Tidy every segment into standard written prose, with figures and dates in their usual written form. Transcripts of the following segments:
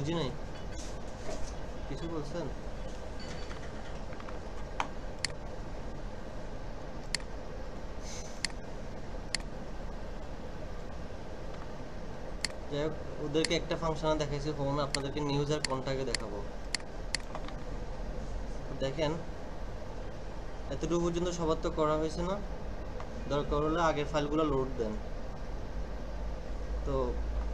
বুঝি নাই, কিছু বলছেন? যাই হোক, ওদেরকে একটা ফাংশনে দেখাইছি হোমে, আপনাদেরকে নিউজ আর কন্টাক্টে দেখাবো। দেখেন এতটুকু পর্যন্ত সবার তো করা হয়েছে না? দরকার হলে আগের ফাইলগুলো লোড দেন। তো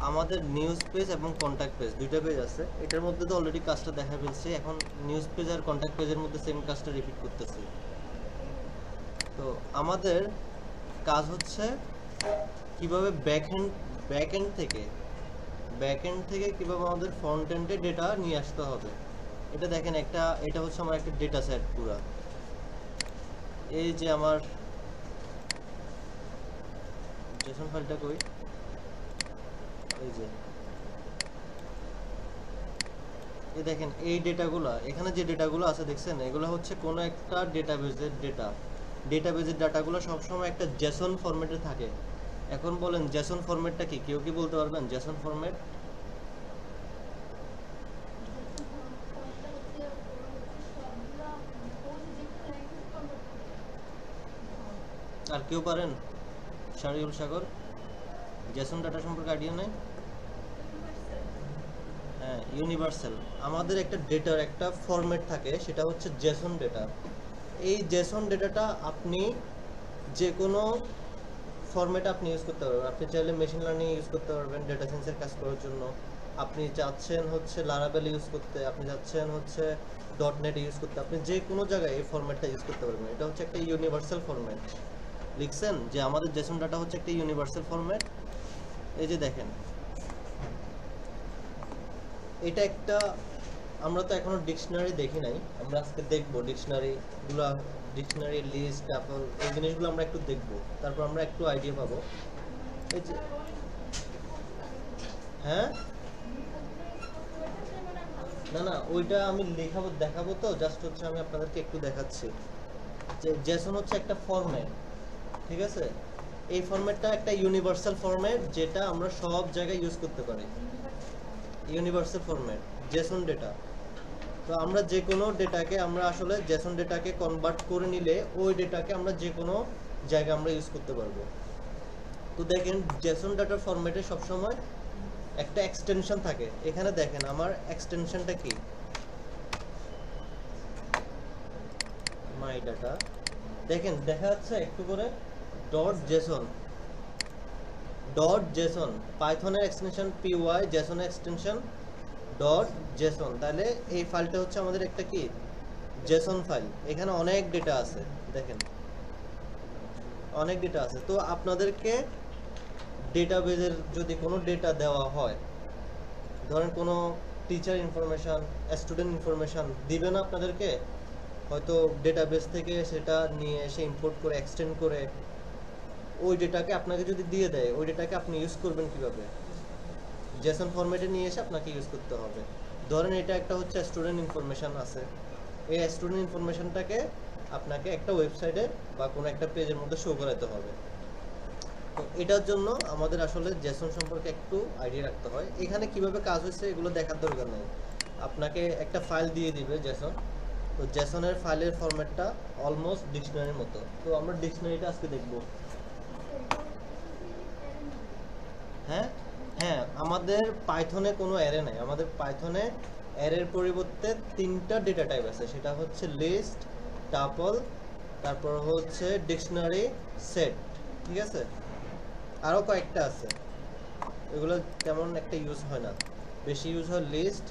আমাদের নিউজ পেজ এবং কন্ট্যাক্ট পেজ দুইটা পেজ আছে, এটার মধ্যে তো অলরেডি কাজটা দেখা ফেলছি, এখন নিউজ পেজ আর কন্ট্যাক্ট পেজের মধ্যে সেম কাজটা রিপিট করতেছি। তো আমাদের কাজ হচ্ছে কিভাবে ব্যাকএন্ড থেকে কিভাবে আমাদের ফ্রন্ট এন্ডে ডেটা নিয়ে আসতে হবে। এটা দেখেন, এটা হচ্ছে আমার একটা ডেটা সেট পুরা। এই যে আমার জেসন ফাইলটা কই, এই যে এই দেখেন এই ডেটাগুলো, এখানে যে ডেটাগুলো আছে দেখছেন, এগুলো হচ্ছে কোনো একটা ডেটাবেজের ডাটাগুলো সবসময় একটা জেসন ফরম্যাটে থাকে। এখন বলেন জেসন ফরম্যাটটা কি, কেউ কি বলতে পারবেন জেসন ফরম্যাট? আর কেউ পারেন? শারিউল সাগর, জেসন ডাটা সম্পর্কে আইডিয়া নেই? হ্যাঁ, ইউনিভার্সাল। আমাদের একটা ডেটার একটা ফরম্যাট থাকে, সেটা হচ্ছে জেসন ডেটা। এই জেসন ডেটাটা আপনি যে কোনো ফরম্যাটে আপনি ইউজ করতে পারবেন। আপনি চাইলে মেশিন লার্নিং ইউজ করতে পারবেন ডেটা সায়েন্সের কাজ করার জন্য, আপনি চাচ্ছেন হচ্ছে লারাভেল ইউজ করতে, আপনি চাচ্ছেন হচ্ছে ডটনেট ইউজ করতে, আপনি যে কোনো জায়গায় এই ফরম্যাটটা ইউজ করতে পারবেন। এটা হচ্ছে একটা ইউনিভার্সাল ফরম্যাট। লিখছেন যে আমাদের জেসন ডাটা হচ্ছে একটা ইউনিভার্সাল ফরম্যাট। এই যে দেখেন, এটা একটা, আমরা তো এখনো ডিকশনারি দেখি নাই, আমরা আজকে দেখবো ডিকশনারি লিস্ট, তারপর এই জিনিসগুলো আমরা একটু দেখবো, তারপর আমরা একটু আইডিয়া পাবো। এই যে হ্যাঁ, না ওইটা আমি দেখাবো তো, জাস্ট হচ্ছে আমি আপনাদেরকে একটু দেখাচ্ছি যে জেসন হচ্ছে একটা ফরম্যাট, ঠিক আছে? এই ফরম্যাটটা একটা ইউনিভার্সাল ফরম্যাট, যেটা আমরা সব জায়গায় ইউজ করতে পারি। Universal format Jason data. তো আমরা যে কোনো ডেটাকে, আমরা আসলে জেসন ডেটাকে কনভার্ট করে নিলে ওই ডেটাকে আমরা যে কোনো জায়গায় আমরা ইউজ করতে পারবো। তো দেখেন জেসন ডাটার ফরম্যাটে সবসময় একটা এক্সটেনশন থাকে। এখানে দেখেন আমার এক্সটেনশনটা কি, মাই ডাটা, দেখেন দেখা যাচ্ছে একটু করে ডট জেসন পাইথনের extension, PY JSON extension .json। তাহলে এই ফাইলটা হচ্ছে আমাদের একটা কি জেসন ফাইল। এখানে অনেক ডেটা আছে, দেখেন অনেক ডেটা আছে। তো আপনাদেরকে ডেটাবেজের যদি কোনো ডেটা দেওয়া হয়, ধরেন কোনো টিচার ইনফরমেশন, স্টুডেন্ট ইনফরমেশন দিবে না আপনাদেরকে, হয়তো ডেটাবেস থেকে সেটা নিয়ে এসে ইম্পোর্ট করে এক্সটেন্ড করে ওই ডেটাকে আপনাকে যদি দিয়ে দেয়, ওই ডেটাকে আপনি ইউজ করবেন কিভাবে? জেসন ফরম্যাটে নিয়ে এসে আপনাকে ইউজ করতে হবে। ধরেন এটা একটা হচ্ছে স্টুডেন্ট ইনফরমেশন আছে, এই স্টুডেন্ট ইনফরমেশনটাকে আপনাকে একটা ওয়েবসাইটে বা কোনো একটা পেজের মধ্যে শো করাতে হবে। তো এটার জন্য আমাদের আসলে জেসন সম্পর্কে একটু আইডিয়া রাখতে হয়। এখানে কিভাবে কাজ হচ্ছে এগুলো দেখার দরকার নেই, আপনাকে একটা ফাইল দিয়ে দিবে জেসন। তো জেসনের ফাইলের ফরম্যাটটা অলমোস্ট ডিকশনারির মতো। তো আমরা ডিকশনারিটা আজকে দেখব। হ্যাঁ হ্যাঁ, আমাদের পাইথনে কোনো অ্যারে নাই। আমাদের পাইথনে অ্যারের পরিবর্তে 3টা ডেটা টাইপ আছে, সেটা হচ্ছে লিস্ট, টাপল, তারপর হচ্ছে ডিকশনারি, সেট, ঠিক আছে? আরও কয়েকটা আছে, এগুলো তেমন একটা ইউজ হয় না, বেশি ইউজ হয় লিস্ট,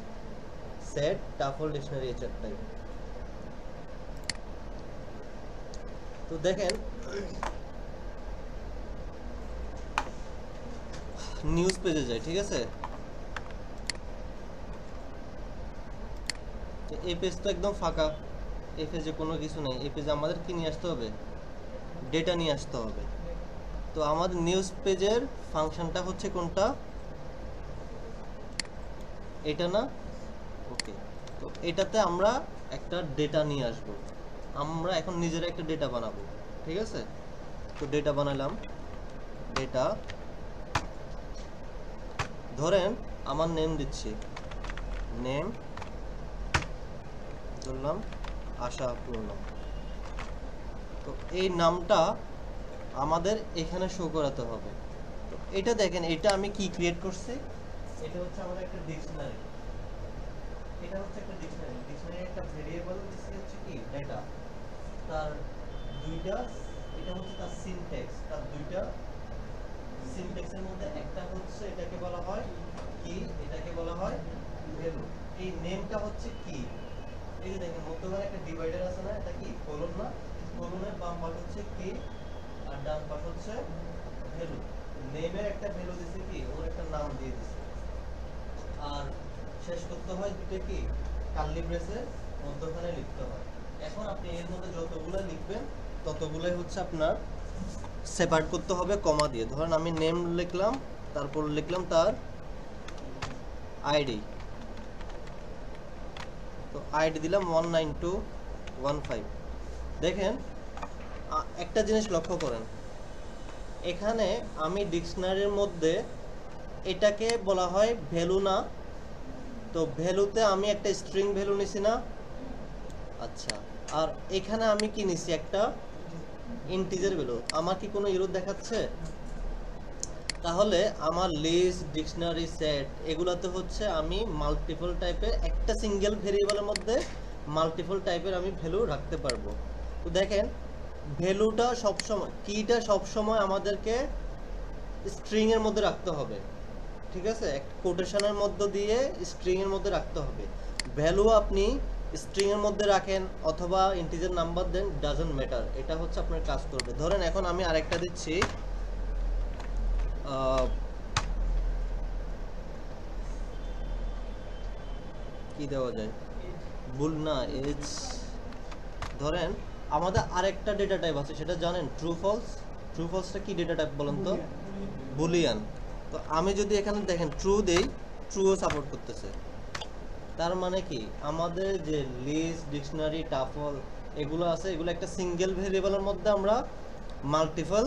সেট, টাপল, ডিকশনারি, এই চারটাই। তো দেখেন নিউজ পেজে যায়, ঠিক আছে? এই পেজ তো একদম ফাঁকা, এই পেজে কোনো কিছু নেই। এই পেজে আমাদের কি নিয়ে আসতে হবে? ডেটা নিয়ে আসতে হবে। তো আমাদের নিউজ পেজের ফাংশনটা হচ্ছে কোনটা? এটা না? ওকে, তো এটাতে আমরা একটা ডেটা নিয়ে আসব। আমরা এখন নিজেরা একটা ডেটা বানাবো, ঠিক আছে? তো ডেটা বানালাম, ধরেন আমার নেম দিচ্ছি নেম ধরলাম আশাপূর্ণ। তো এই নামটা আমাদের এখানে শো করাতে হবে। তো এটা দেখেন, এটা আমি কি ক্রিয়েট করছি, এটা হচ্ছে আমাদের একটা ডিকশনারি। এটা হচ্ছে একটা ডিকশনারি, ডিকশনারি একটা ভেরিয়েবল দিছি হচ্ছে কি ডেটা, তার দুইটা, এটা হচ্ছে তার সিনট্যাক্স, তার দুইটা সিনট্যাক্সের মধ্যে একটা হচ্ছে এটাকে বলা হয় কি, এটাকে বলা হয় ভ্যালু। এই নেমটা হচ্ছে কি, এই যে দেখেন মধ্যখানে একটা ডিভাইডার আছে না, এটা কি কলন না, কলনের বাম পাশ হচ্ছে কি আর ডান পাশ হচ্ছে ভ্যালু। নেমের একটা ভ্যালু দিছে কি, ওর একটা নাম দিয়ে দিছে, আর শেষ করতে হয় দুটো কি কার্লি ব্রেসের মধ্যখানে লিখতে হয়। এখন আপনি এর মধ্যে যতগুলো লিখবেন ততগুলোই হচ্ছে আপনার সেপারেট করতে হবে কমা দিয়ে। ধরেন আমি নেম লিখলাম, তারপর লিখলাম তার আইডি, তো আইডি দিলাম 192.1.15। দেখেন একটা জিনিস লক্ষ্য করেন, এখানে আমি ডিকশনারির মধ্যে এটাকে বলা হয় ভ্যালু না, তো ভ্যালুতে আমি একটা স্ট্রিং ভ্যালু নিছি না, আচ্ছা, আর এখানে আমি কি নিছি একটা ইন্টিজার ভ্যালু। আমার কি কোনো এরর দেখাচ্ছে? তাহলে আমার লিস্ট, ডিকশনারি, সেট এগুলাতে হচ্ছে আমি মাল্টিপল টাইপের, একটা সিঙ্গেল ভেরিয়েবলের মধ্যে মাল্টিপল টাইপের আমি ভ্যালু রাখতে পারবো। তো দেখেন ভ্যালুটা সবসময়, কিটা সবসময় আমাদেরকে স্ট্রিং এর মধ্যে রাখতে হবে, ঠিক আছে, একটা কোটেশনের মধ্য দিয়ে স্ট্রিং এর মধ্যে রাখতে হবে। ভ্যালু আপনি স্ট্রিং এর মধ্যে রাখেন অথবা ইন্টিজার নাম্বার দেন, ডাজন্ট ম্যাটার, এটা হচ্ছে আপনার কাজ করবে। ধরেন এখন আমি আরেকটা দিচ্ছি, কি দেওয়া যায়, বুল না এজ, ধরেন আমাদের আরেকটা ডেটা টাইপ আছে, সেটা জানেন ট্রু ফলস। ট্রু ফলসটা কি ডেটা টাইপ বলেন তো? বুলিয়ান। তো আমি যদি এখানে দেখেন ট্রু দেই, ট্রুও সাপোর্ট করতেছে। তার মানে কি আমাদের যে লিস্ট, ডিকশনারি, টাফল এগুলো আছে, এগুলো একটা সিঙ্গেল ভেরিয়েবলের মধ্যে আমরা মাল্টিপল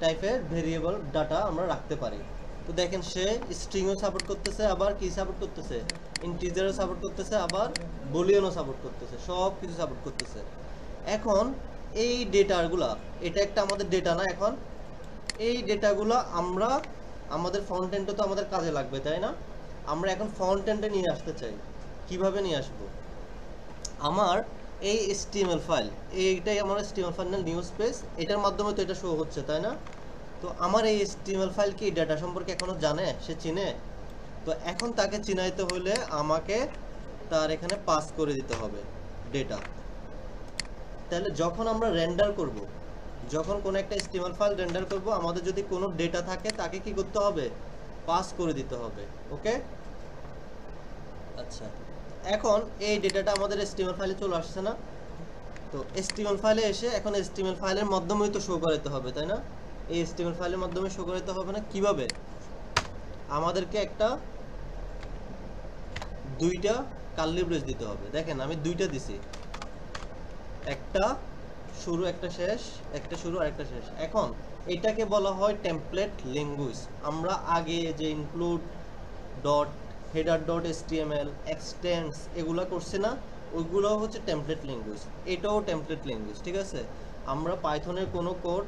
টাইপের ভেরিয়েবল ডাটা আমরা রাখতে পারি। তো দেখেন সে স্ট্রিংও সাপোর্ট করতেছে, আবার কি সাপোর্ট করতেছে, ইন্টিজারও সাপোর্ট করতেছে, আবার বুলিয়ানও সাপোর্ট করতেছে, সব কিছু সাপোর্ট করতেছে। এখন এই ডেটাগুলা, এটা একটা আমাদের ডেটা না, এখন এই ডেটাগুলো আমরা আমাদের ফ্রন্ট এন্ডে তো আমাদের কাজে লাগবে, তাই না? আমরা এখন ফ্রন্ট এন্ডে নিয়ে আসতে চাই। কিভাবে নিয়ে আসব? আমার এই HTML ফাইল, এইটাই আমার HTML ফাইল না, নিউজ পেজ, এটার মাধ্যমে তো এটা শো হচ্ছে, তাই না? তো আমার এই HTML ফাইল কি ডেটা সম্পর্কে এখনো জানে, সে চিনে? তো এখন তাকে চিনাইতে হলে আমাকে তার এখানে পাস করে দিতে হবে ডেটা। তাহলে যখন আমরা রেন্ডার করব, যখন কোনো একটা HTML ফাইল রেন্ডার করব, আমাদের যদি কোনো ডেটা থাকে তাকে কি করতে হবে, পাস করে দিতে হবে। ওকে, আচ্ছা, এখন এই ডেটাটা আমাদের HTML ফাইলে চলে আসছে না? তো HTML ফাইলে এসে এখন HTML ফাইলের মাধ্যমেই তো শো করাতে হবে, তাই না? এই HTML ফাইলের মাধ্যমে শো করাতে হবে না, কিভাবে? আমাদেরকে একটা দুইটা কার্লি ব্রেস দিতে হবে। দেখেন আমি দুইটা দিছি, একটা শুরু একটা শেষ, একটা শুরু আর একটা শেষ। এখন এটাকে বলা হয় টেমপ্লেট ল্যাঙ্গুয়েজ। আমরা আগে যে include dot, header dot HTML, এক্সটেন্স এগুলা করছি না, ওইগুলো হচ্ছে টেমপ্লেট ল্যাঙ্গুয়েজ। এটাও টেমপ্লেট ল্যাঙ্গুয়েজ, ঠিক আছে? আমরা পাইথনের কোনো কোড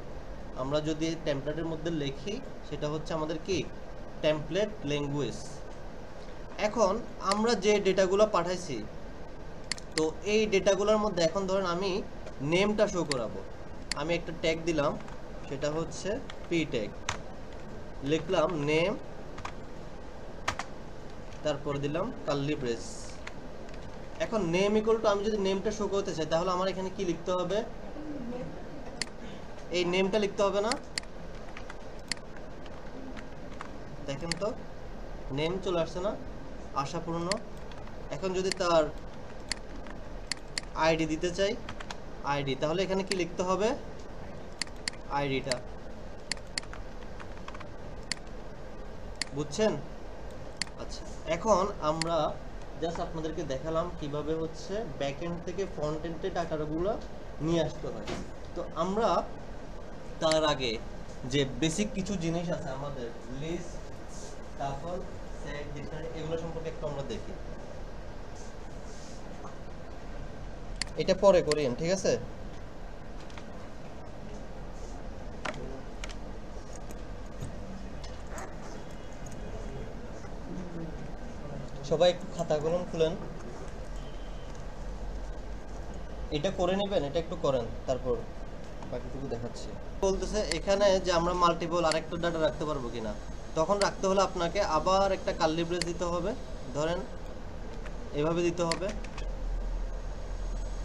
আমরা যদি টেমপ্লেটের মধ্যে লিখি, সেটা হচ্ছে আমাদের কি টেমপ্লেট ল্যাঙ্গুয়েজ। এখন আমরা যে ডেটাগুলো পাঠাইছি, তো এই ডেটাগুলোর মধ্যে এখন ধরেন আমি নেমটা শো করাবো, আমি একটা ট্যাগ দিলাম, সেটা হচ্ছে পি ট্যাগ, লিখলাম নেম, তারপর দিলাম কার্লি ব্রেস। এখন নেম ইকুয়াল টু, আমি যদি নেমটা শো করতে চাই তাহলে আমার এখানে কি লিখতে হবে, এই নেমটা লিখতে হবে না? দেখেন তো নেম চলে আসছে না, আশাপূর্ণ। এখন যদি তার আইডি দিতে চাই, আইডি, তাহলে এখানে কি লিখতে হবে, আইডিটা। বুঝছেন? আচ্ছা, এখন আমরা জাস্ট আপনাদেরকে দেখালাম কিভাবে হচ্ছে ব্যাকএন্ড থেকে ফ্রন্ট এন্ডে ডাটাগুলো নিয়ে আসতে হয়। তো আমরা তার আগে যে বেসিক কিছু জিনিস আছে আমাদের, লিস্ট, টাপল, সেট, ডিকশনারি এগুলো সম্পর্কে একটু আমরা দেখি। এটা পরে করিয়েন, ঠিক আছে? সবাই একটু খাতা কলম খুলেন, এটা করে নেবেন, এটা একটু করেন, তারপর বাকিটুকু দেখাচ্ছি। বলতেছে এখানে যে আমরা মাল্টিপল আরেকটা ডাটা রাখতে পারবো কিনা। তখন রাখতে হলে আপনাকে আবার একটা কার্লি ব্রেস দিতে হবে, ধরেন এভাবে দিতে হবে,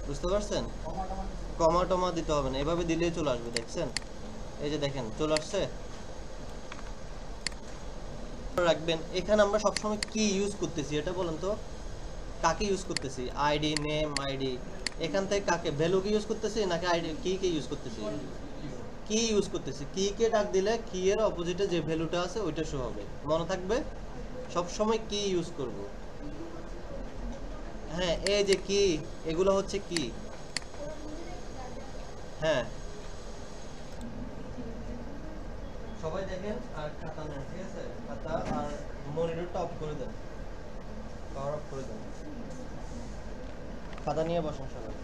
বুঝতে পারছেন? কমা টমা দিতে হবে না, এভাবে দিলেই চলে আসবে, দেখছেন? এই যে দেখেন চলে আসছে। রাখবেন এখানে আমরা সবসময় কি ইউজ করতেছি এটা বলেন তো, কাকে ইউজ করতেছি? ID, name, ID. এখান থেকে কাকে, ভ্যালুকে ইউজ করতেছি নাকি আইডি কি কে ইউজ করতেছি? কি ইউজ করতেছি। কি কে ডাক দিলে কি এর অপোজিটে যে ভ্যালুটা আছে ওইটা শো হবে, মনে থাকবে। সব সময় কি ইউজ করব। হ্যাঁ, এই যে কি, এগুলো হচ্ছে কি। হ্যাঁ, সবাই দেখেন আর খাতা নেন, ঠিক আছে? খাতা আর মনিটরটা অফ করে দেন, পাওয়ার অফ করে দেন। খাতা নিয়ে বসেন সবাই।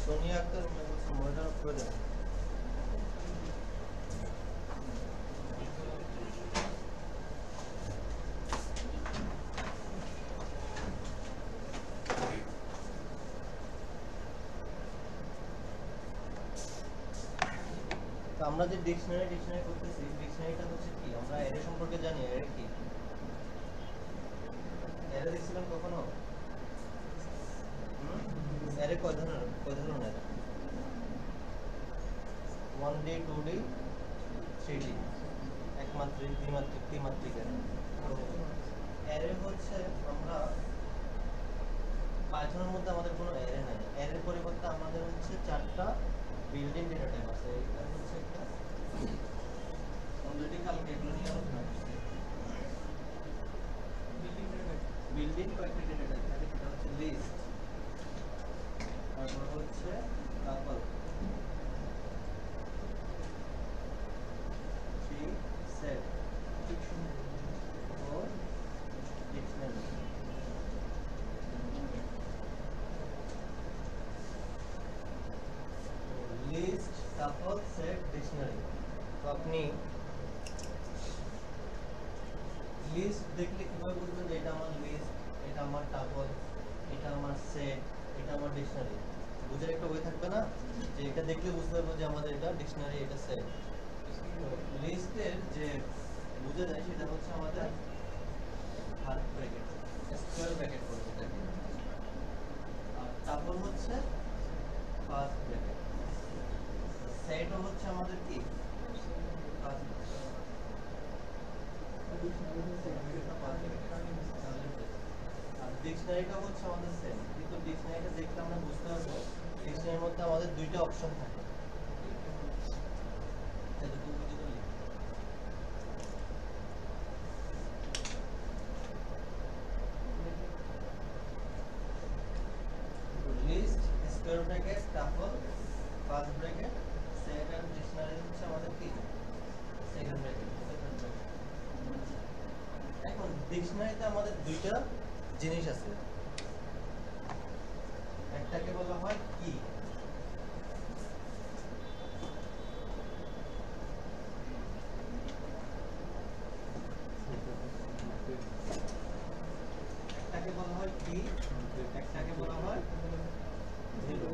সোনিয়া আক্তার মনিটর অফ করে দেন। তো আমরা যে ডিকশনারি করতেছি, ডিকশনারিটা হচ্ছে কি, আমরা অ্যারে সম্পর্কে জানি। অ্যারে কি, অ্যারে দেখছিলেন কখনো? অ্যারে কয় ধরনের অ্যারে? 1D 2D 3D, একমাত্রিক, দ্বিমাত্রিক, ত্রিমাত্রিক অ্যারে। অ্যারে হচ্ছে আমরা পাইথনের মধ্যে আমাদের কোনো অ্যারে নাই। অ্যারের পরিবর্তে আমাদের হচ্ছে 4টা বিল্ডিং ডেটা টাইপ আছে। এটা হচ্ছে একটা অলরেডি কালকে এগুলো নিয়ে আলোচনা করছি। বিল্ডিং কয়েকটা ডেটা টাইপ থাকে, সেটা হচ্ছে লিস্ট, তারপর হচ্ছে টাপল, ট্রি, সেট, ও dictionary. List, tuple, set, dictionary. তো আপনি লিস্ট দেখলে কিভাবে বুঝবেন যে এটা আমার লিস্ট, এটা আমার টাপল, এটা আমার সেট, এটা আমার ডিকশনারি? বুঝার একটা ওয়ে থাকবে না, যে এটা দেখলে বুঝতে পারবো যে আমাদের এটা ডিকশনারি, এটা সেট। লিস্টের যে বুঝে যায় সেটা হচ্ছে আমাদের হাফ ব্র্যাকেট, স্কয়ার ব্র্যাকেট করতে থাকে। আর টাপল হচ্ছে ফার্স্ট ব্র্যাকেট, সেটও হচ্ছে আমাদের কি ফার্স্ট ব্র্যাকেট। আর ডিকশনারিটা হচ্ছে আমাদের সেম, কিন্তু ডিকশনারিটা দেখলে আমরা বুঝতে পারবো ডিকশনারির মধ্যে আমাদের দুইটা অপশন থাকে। List, square bracket, tuple, first bracket, set, আর ডিকশনারি হচ্ছে আমাদের কি সেকেন্ড ব্র্যাকেট। এখন ডিকশনারিতে আমাদের দুইটা জিনিস আছে, একটাকে বলা হয় কি, একটাকে বলা হয় কি, একটাকে বলা হয় ভ্যালু।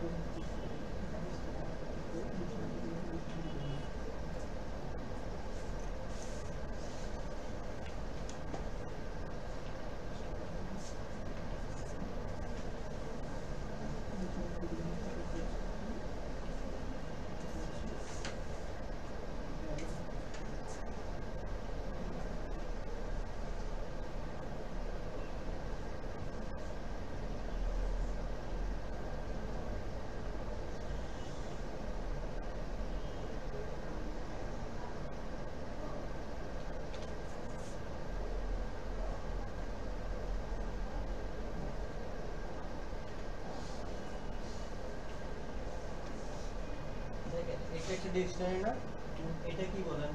ডিকশনারি না, এটা কি বলেন?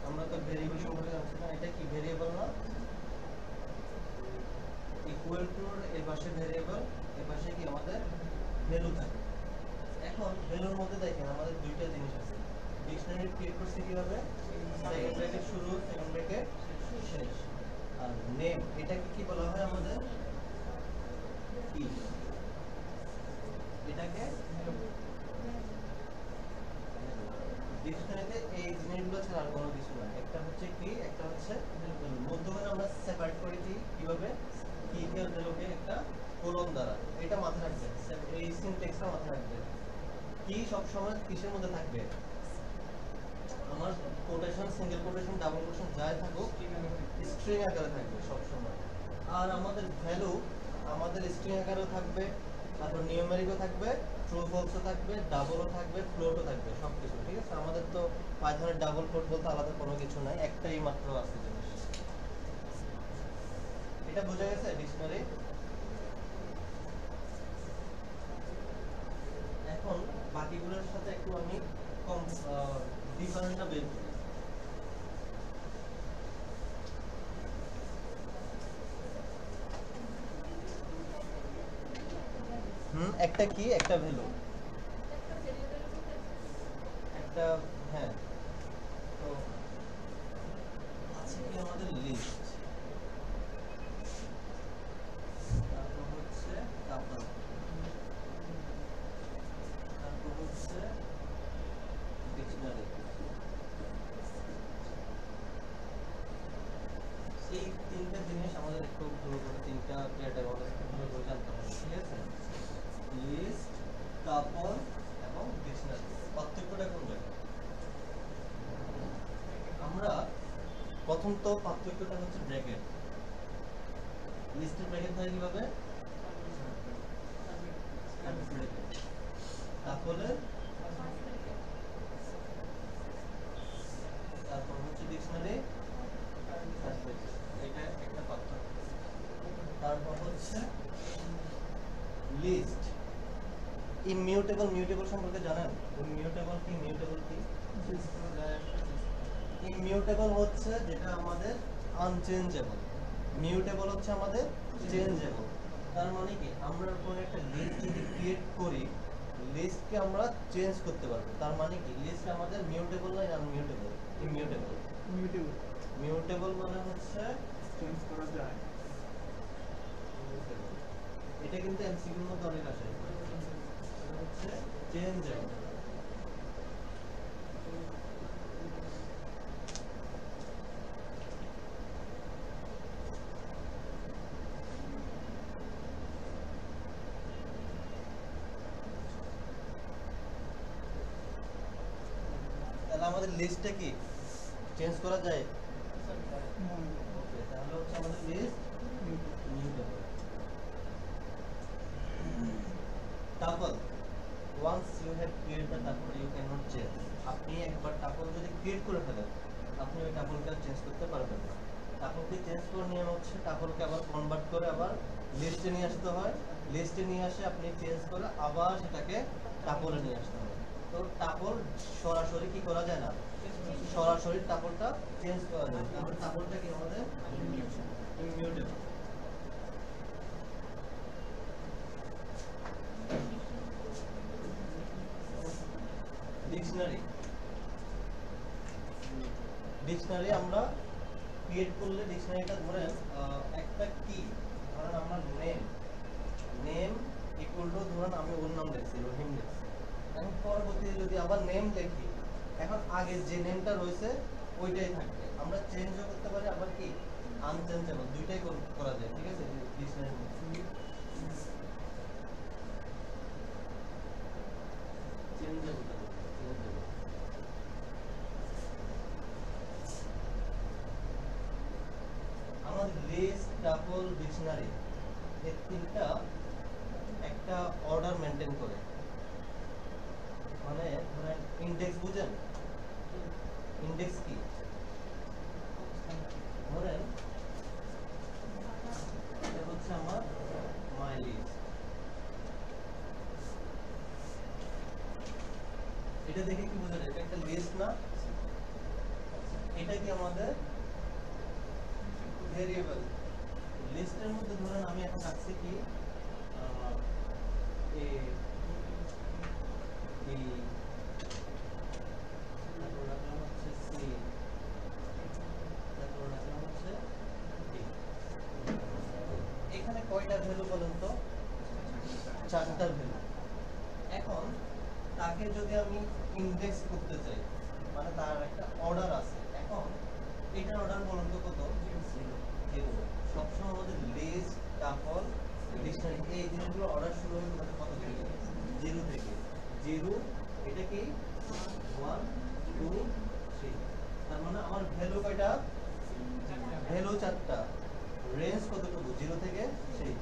আমরা তো ভেরিয়েবল সম্পর্কে জানছি না, এটা কি ভেরিয়েবল না? ইকুয়াল টু এর পাশে ভেরিয়েবল, এর পাশে কি আমাদের ভ্যালু থাকে। এখন ভ্যালুর মধ্যে দেখেন আমাদের দুইটা জিনিস আছে। ডিকশনারি ক্রিয়েট করতে কিভাবে? সেকেন্ড ব্র্যাকেট শুরু, সেকেন্ড ব্র্যাকেট শেষ। আর নেম, এটাকে কি বলা হয় আমাদের? কি এটাকে ডিকশনারিতে এই জিনিসগুলো ছাড়া আর কোনো কিছু না। একটা হচ্ছে কি, একটা হচ্ছে মধ্যখানে আমরা সেপারেট করে দিই কিভাবে? কি কে ভ্যালুকে একটা কোলন দ্বারা। এটা মাথায় রাখবেন, এই সিনট্যাক্সটা মাথায় রাখবেন। কি সব সময় কিসের মধ্যে থাকবে? আমার quotation, single quotation, double quotation যাই থাকুক স্ট্রিং আকারে থাকবে সব সময়। আর আমাদের ভ্যালু আমাদের স্ট্রিং আকারেও থাকবে, তারপর নিউমেরিকও থাকবে, ট্রু ফলসও থাকবে, ডাবলও থাকবে, ফ্লোটও থাকবে, সবকিছু। ঠিক আছে, আমাদের তো পাইথনের ডাবল ফ্লোট বলতে আলাদা কোনো কিছু নাই, একটাই মাত্র আছে জিনিস। এটা বোঝা গেছে ডিকশনারি? এখন বাকিগুলোর সাথে একটু আমি ডিফারেন্সটা বের করি। একটা কি, একটা ভ্যালু, একটা, হ্যাঁ। তো আছে কি আমাদের লিস্ট, তারপর হচ্ছে টাপল, তারপর হচ্ছে ডিকশনারি। এই তিনটা জিনিস আমাদের একটু ভালো করে, তিনটা ডেটা আমাদের ভালো করে জানতে হবে। ঠিক আছে, লিস্ট, টাপল এবং ডিকশনারি। পার্থক্যটা কোন জায়গায়? আমরা প্রথম তো পার্থক্যটা হচ্ছে ব্র্যাকেট। লিস্টের ব্র্যাকেট হয় কিভাবে? তাহলে তারপর হচ্ছে ডিকশনারি, এটা একটা পার্থক্য। তারপর হচ্ছে লিস্ট। ইমিউটেবল, মিউটেবল সম্পর্কে জানেন? ইমিউটেবল কি, মিউটেবল কি? ইমিউটেবল হচ্ছে যেটা আমাদের আনচেঞ্জেবল, মিউটেবল হচ্ছে আমাদের চেঞ্জেবল। তার মানে কি, আমরা কোনো একটা লিস্ট যদি ক্রিয়েট করি, লিস্টকে আমরা চেঞ্জ করতে পারবো। তার মানে কি, লিস্ট আমাদের মিউটেবল না আনমিউটেবল? ইমিউটেবল। মিউটেবল মিউটেবল মানে হচ্ছে চেঞ্জ করা যায়। এটা কিন্তু এমসিকিউর মধ্যে অনেক আসে। এটা হচ্ছে চেঞ্জেবল। তাহলে আমাদের লিস্টটা কি চেঞ্জ করা যায়? ওকে, তাহলে হচ্ছে আমাদের list mutable. Tuple, once you have created the tuple you cannot change. আপনি একবার টাপল যদি ক্রিয়েট করে ফেলেন, আপনি ওই টাপলটা চেঞ্জ করতে পারবেন না। টাপলকে চেঞ্জ করার নিয়ম হচ্ছে টাপলকে আবার কনভার্ট করে আবার লিস্টে নিয়ে আসতে হয়। লিস্টে নিয়ে আসে আপনি চেঞ্জ করে আবার সেটাকে টাপলে নিয়ে আসতে হয়। তো টাপল সরাসরি কি করা যায় না, সরাসরি টাপলটা চেঞ্জ করা যায়। তাহলে টাপলটা কি আমাদের ইমিউটেবল। ডিকশনারি, ডিকশনারি আমরা ক্রিয়েট করলে ডিকশনারিটা ধরেন একটা কি, ধরেন আমার নেম, নেম ইকুয়াল টু ধরেন আমি ওর নাম লিখছি, রহিম লিখছি। এখন পরবর্তীতে যদি আবার নেম লিখি, এখন আগে যে নেমটা রয়েছে ওইটাই থাকবে। আমরা চেঞ্জও করতে পারি, আবার কি আনচেঞ্জেবল, দুইটাই করা যায়। ঠিক আছে, ডিকশনারি চেঞ্জেবল। আমাদের লিস্ট, টাপল, ডিকশনারি এই তিনটা একটা অর্ডার মেনটেন করে। মানে ধরেন ইনডেক্স বুঝেন? ইনডেক্স কি? ধরেন এটা হচ্ছে আমার মাই লিস্ট। এটা দেখে কি বোঝা যায়? এটা দুইটা কি আমাদের ভেরিয়েবল। লিস্টের মধ্যে ধরেন আমি এখন রাখছি কি এ বি, তারপর রাখলাম হচ্ছে সি, তারপর রাখলাম হচ্ছে ডি। এখানে কয়টা ভ্যালু বলেন তো? 4টা ভ্যালু। এখন তাকে যদি আমি ইনডেক্স করতে চাই, মানে তার একটা অর্ডার আছে, এখন এটার অর্ডার বলেন তো কত? 0। সবসময় আমাদের লিস্ট, টাপল, ডিকশনারি এই জিনিসগুলো অর্ডার শুরু হবে কত থেকে? 0 থেকে। 0 এটা কি 1 2 3। তার মানে আমার ভ্যালু কয়টা? ভ্যালু 4টা। রেঞ্জ কতটুকু? 0 থেকে 3।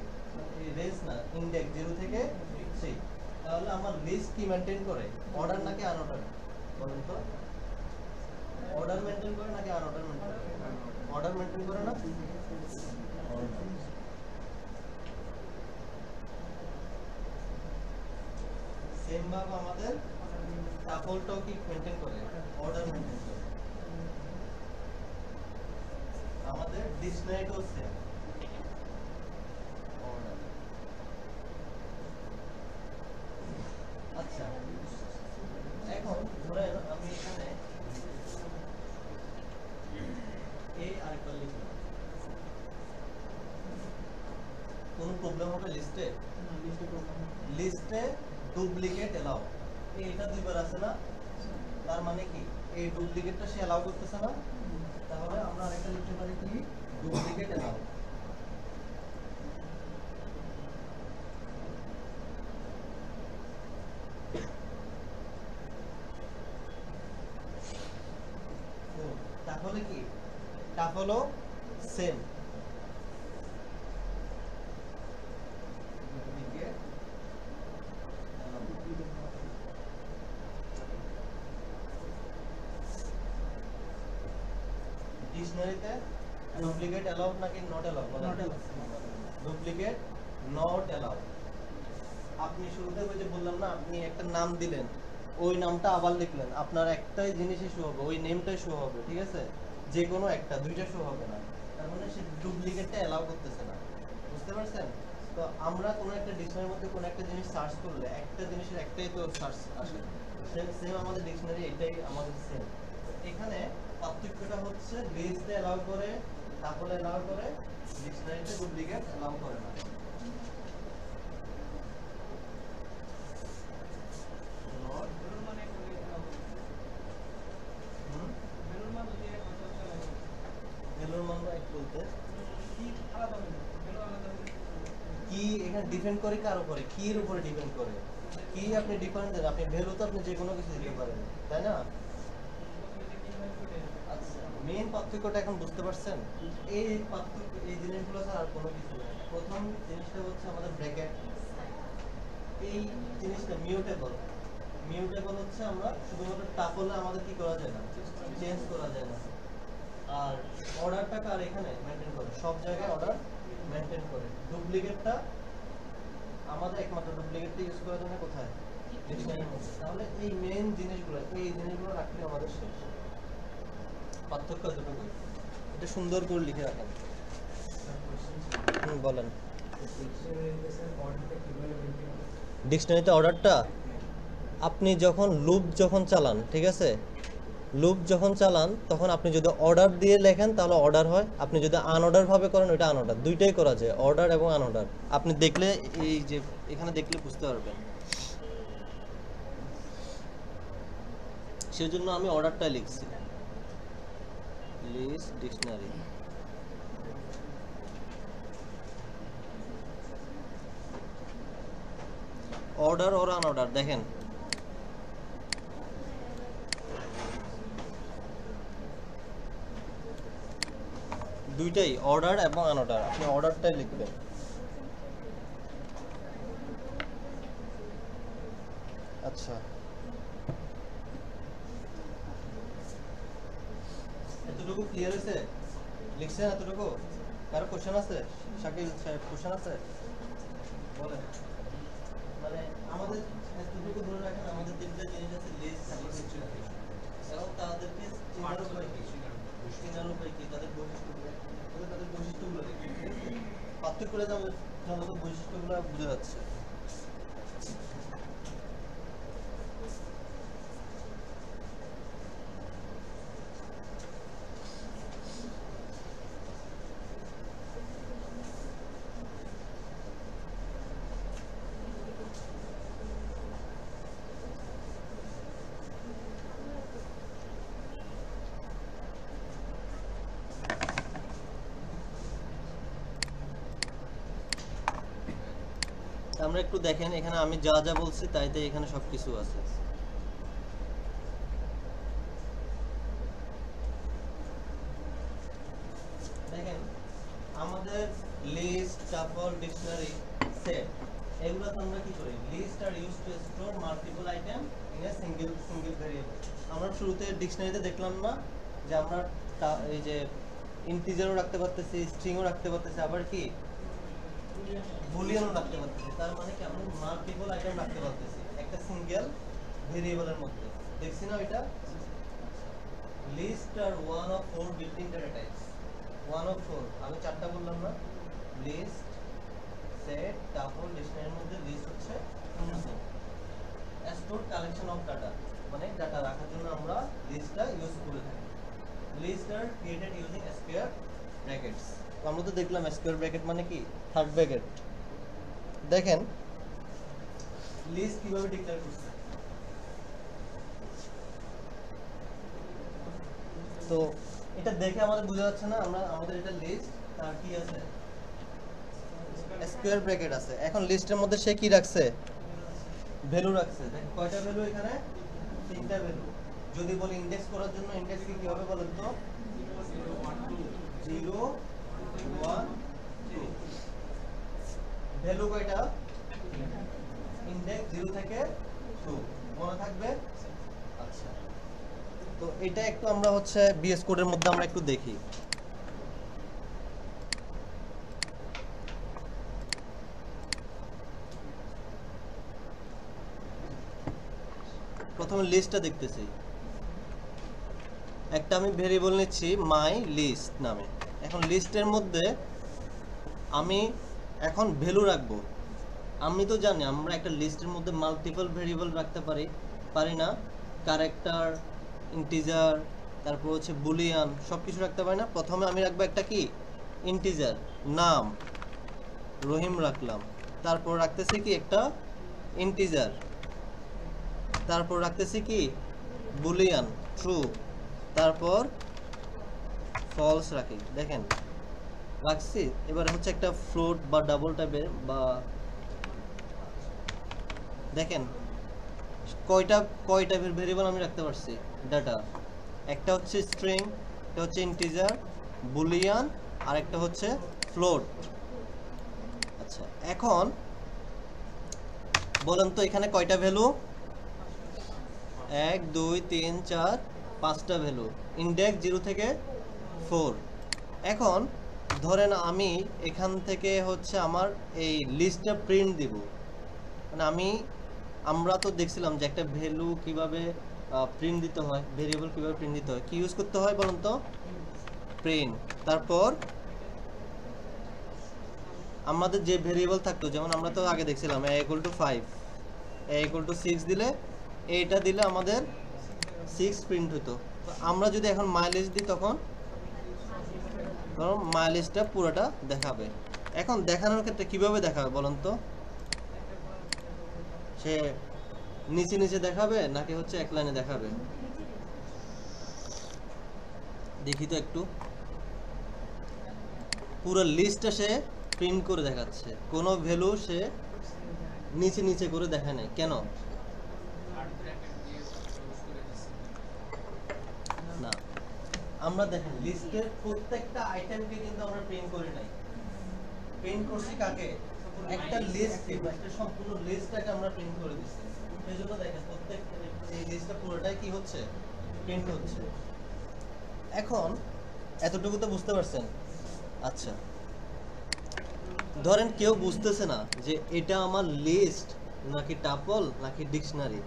এই রেঞ্জ না, ইনডেক্স 0 থেকে 3। তাহলে আমার লিস্ট কি মেইনটেইন করে? অর্ডার নাকি আনঅর্ডার বলেন তো? অর্ডার মেইনটেইন করে নাকি আনঅর্ডার মেইনটেইন করে? অর্ডার মেইনটেইন করে না? সেম ভাবে আমাদের টাপলটাও কি মেইনটেইন করে? অর্ডার মেইনটেইন করে। আমাদের ডিকশনারিটাও সেম অর্ডার। আচ্ছা, এখন ধরেন আমি এখানে এ আরেকবার লিখলাম, কোন প্রবলেম হবে লিস্টে? লিস্টে ডুপ্লিকেট এলাও, এটা দুইবার আছে না, তার মানে কি এই ডুপ্লিকেটটা সে এলাও করতেছে না। তাহলে আমরা আরেকটা লিখতে পারি কি ডুপ্লিকেট এলাও। তাহলে কি তাহলে সেম ডুপ্লিকেট ডিকশনারিতে ডুপ্লিকেট অ্যালাউড নাকি not allowed? Not allowed. Duplicate not allowed. আপনি শুরুতে ওই যে বললাম না, আপনি একটা নাম দিলেন, ওই নামটা আবার লিখলেন, আপনার একটাই জিনিসই শো হবে, ওই নেমটাই শো হবে, ঠিক আছে? যে কোনো একটা, দুইটা শো হবে না। তার মানে সে ডুপ্লিকেটটা অ্যালাউ করতেছে না। বুঝতে পারছেন? তো আমরা কোনো একটা ডিকশনারির মধ্যে কোনো একটা জিনিস সার্চ করলে একটা জিনিসের একটাই তো সার্চ আসে। সেম আমাদের ডিকশনারি এটাই আমাদের সেম। এখানে পার্থক্যটা হচ্ছে লিস্টে অ্যালাউ করে, তাহলে অ্যালাউ করে, ডিকশনারিতে ডুপ্লিকেট অ্যালাউ করে না। কি এখানে ডিপেন্ড করে কার উপরে? কির উপরে ডিপেন্ড করে। কি আপনি ডিপেন্ড দেন, আপনি ভ্যালু তো আপনি যে কোনো কিছু দিতে পারেন, তাই না? আচ্ছা, মেইন পার্থক্যটা এখন বুঝতে পারছেন? এই পার্থক্য, এই জিনিসগুলো ছাড়া আর কোনো কিছু না। প্রথম জিনিসটা হচ্ছে আমাদের ব্র্যাকেট। এই জিনিসটা মিউটেবল। মিউটেবল হচ্ছে আমরা শুধুমাত্র টাপলে আমাদের কি করা যায় না, চেঞ্জ করা যায় না। আর অর্ডারটা কার এখানে মেইনটেইন করে? সব জায়গায় অর্ডার মেইনটেইন করে। ডুপ্লিকেটটা আমাদের একমাত্র ডুপ্লিকেটটা ইউজ করা যায় না কোথায়? ডিকশনারির মধ্যে। তাহলে এই মেইন জিনিসগুলো, এই জিনিসগুলো রাখলে আমাদের শেষ। পার্থক্য এতটুকুই। এটা সুন্দর করে লিখে রাখেন। বলেন। ডিকশনারিতে অর্ডারটা আপনি যখন লুপ যখন চালান, ঠিক আছে, লুপ যখন চালান তখন আপনি যদি অর্ডার দিয়ে লেখেন তাহলে অর্ডার হয়, আপনি যদি আনঅর্ডার ভাবে করেন ওইটা আনঅর্ডার, দুইটাই করা যায়, অর্ডার এবং আনঅর্ডার। আপনি দেখলে এই যে এখানে দেখলে বুঝতে পারবেন। সেজন্য আমি অর্ডারটাই লিখছি, লিস্ট ডিকশনারি। অর্ডার ওর আনঅর্ডার দেখেন, দুইটাই অর্ডার এবং আনঅর্ডার। আপনি অর্ডারটাই লিখবেন। আচ্ছা, এতটুকু ক্লিয়ার হয়েছে? লিখছেন এতটুকু? কারো কোশ্চেন আছে? শাকিল সাহেব কোশ্চেন আছে? বলেন। মানে আমাদের এতটুকু ধরে রাখেন, আমাদের তিনটা জিনিস আছে, লিস্ট, সাবজেক্ট, এবং তাদেরকে চিনার উপায় কি? করে যাবো, তাহলে তো বৈশিষ্ট্যগুলো বোঝা যাচ্ছে। আমরা একটু দেখেন এখানে আমি যা যা বলছি তাইতে এখানে সবকিছু আছে। দেখেন আমাদের লিস্ট, টাপল, ডিকশনারি, সেট এগুলোতে আমরা কি করি? List are use to store multiple item in a single variable. আমরা শুরুতে ডিকশনারিতে দেখলাম না যে আমরা এই যে ইন্টিজারও রাখতে পারতেছি, স্ট্রিংও রাখতে পারতেছি, আবার কি বুলিয়ানও রাখতে পারতেছি। তার মানে কি আমরা মাল্টিপল আইটেম রাখতে পারতেছি একটা সিঙ্গেল ভেরিয়েবলের মধ্যে। দেখছি না এটা? List are one of four building data types. One of four আমি চারটা বললাম না? লিস্ট, সেট, টাপল, ডিকশনারির মধ্যে লিস্ট হচ্ছে অন্যতম। স্টোর কালেকশন অফ ডাটা, মানে ডাটা রাখার জন্য আমরা লিস্টটা ইউজ করে থাকি। List are created using square brackets. আমরা তো দেখলাম স্কয়ার ব্র্যাকেট মানে কি থার্ড ব্র্যাকেট। দেখেন লিস্ট কিভাবে ডিক্লেয়ার করছে। তো এটা দেখে আমাদের বোঝা যাচ্ছে না আমাদের এটা লিস্ট, তার কি আছে স্কয়ার ব্র্যাকেট আছে। এখন লিস্টের মধ্যে সে কি রাখছে? ভ্যালু রাখছে। দেখেন কয়টা ভ্যালু এখানে? তিনটা ভ্যালু। যদি বলি ইনডেক্স করার জন্য ইনডেক্স কি হবে বলেন তো? 0 1 2। ভ্যালু কয়টা? ইনডেক্স 0 থেকে 2 মনে থাকবে? আচ্ছা, তো এটা একটু আমরা হচ্ছে বিএস কোডের মধ্যে আমরা একটু দেখি। প্রথমে লিস্টটা দেখতেছি। একটা আমি ভেরিয়েবল নিচ্ছি মাই লিস্ট নামে। এখন লিস্টের মধ্যে আমি এখন ভ্যালু রাখবো। আমি তো জানি আমরা একটা লিস্টের মধ্যে মাল্টিপল ভেরিয়েবল রাখতে পারি না? ক্যারেক্টার, ইন্টিজার, তারপর হচ্ছে বুলিয়ান সবকিছু রাখতে পারি না। প্রথমে আমি রাখবো একটা কি ইন্টিজার, নাম রহিম রাখলাম। তারপর রাখতেছি কি একটা ইন্টিজার, তারপর রাখতেছি কি বুলিয়ান ট্রু, তারপর ফলস রাখি। দেখেন রাখছি। এবার হচ্ছে একটা ফ্লোট বা ডাবল টাইপের বা দেখেন কয় টাইপের ভেরিয়েবল আমি রাখতে পারছি ডাটা। একটা হচ্ছে স্ট্রিং, একটা হচ্ছে ইন্টিজার, বুলিয়ান, আর একটা হচ্ছে ফ্লোট। আচ্ছা, এখন বলেন তো এখানে কয়টা ভ্যালু? 1 2 3 4 5টা ভ্যালু, ইনডেক্স 0 থেকে 4। এখন ধরেন আমি এখান থেকে হচ্ছে আমার এই লিস্টটা প্রিন্ট দিব। মানে আমরা তো দেখছিলাম যে একটা ভ্যালু কিভাবে প্রিন্ট দিতে হয়, ভেরিয়েবল কিভাবে প্রিন্ট দিতে হয়, কি ইউজ করতে হয় বলুন তো? প্রিন্ট। তারপর আমাদের যে ভেরিয়েবল থাকতো, যেমন আমরা তো আগে দেখছিলাম a = 5, a = 6 দিলে এইটা দিলে আমাদের 6 প্রিন্ট হতো। তো আমরা যদি এখন মাইলেজ দিই তখন ধরো মাইলেজটা পুরোটা দেখাবে। এখন দেখানোর ক্ষেত্রে কিভাবে দেখাবে বলুন তো? সে নিচে নিচে দেখাবে নাকি হচ্ছে এক লাইনে দেখাবে? দেখি তো একটু। পুরো লিস্টটা সে প্রিন্ট করে দেখাচ্ছে, কোনো ভ্যালু সে নিচে নিচে করে দেখায় না। কেন? না, আমরা দেখেন লিস্টের প্রত্যেকটা আইটেমকে কিন্তু আমরা প্রিন্ট করি নাই। প্রিন্ট করছি কাকে? একটা লিস্ট, একটা সম্পূর্ণ লিস্টটাকে আমরা প্রিন্ট করে দিচ্ছি। সেজন্য দেখেন প্রত্যেক এই লিস্টটা পুরোটাই কি হচ্ছে? প্রিন্ট হচ্ছে। এখন এতটুকু তো বুঝতে পারছেন? আচ্ছা, ধরেন কেউ বুঝতেছে না যে এটা আমার লিস্ট নাকি টাপল নাকি ডিকশনারি।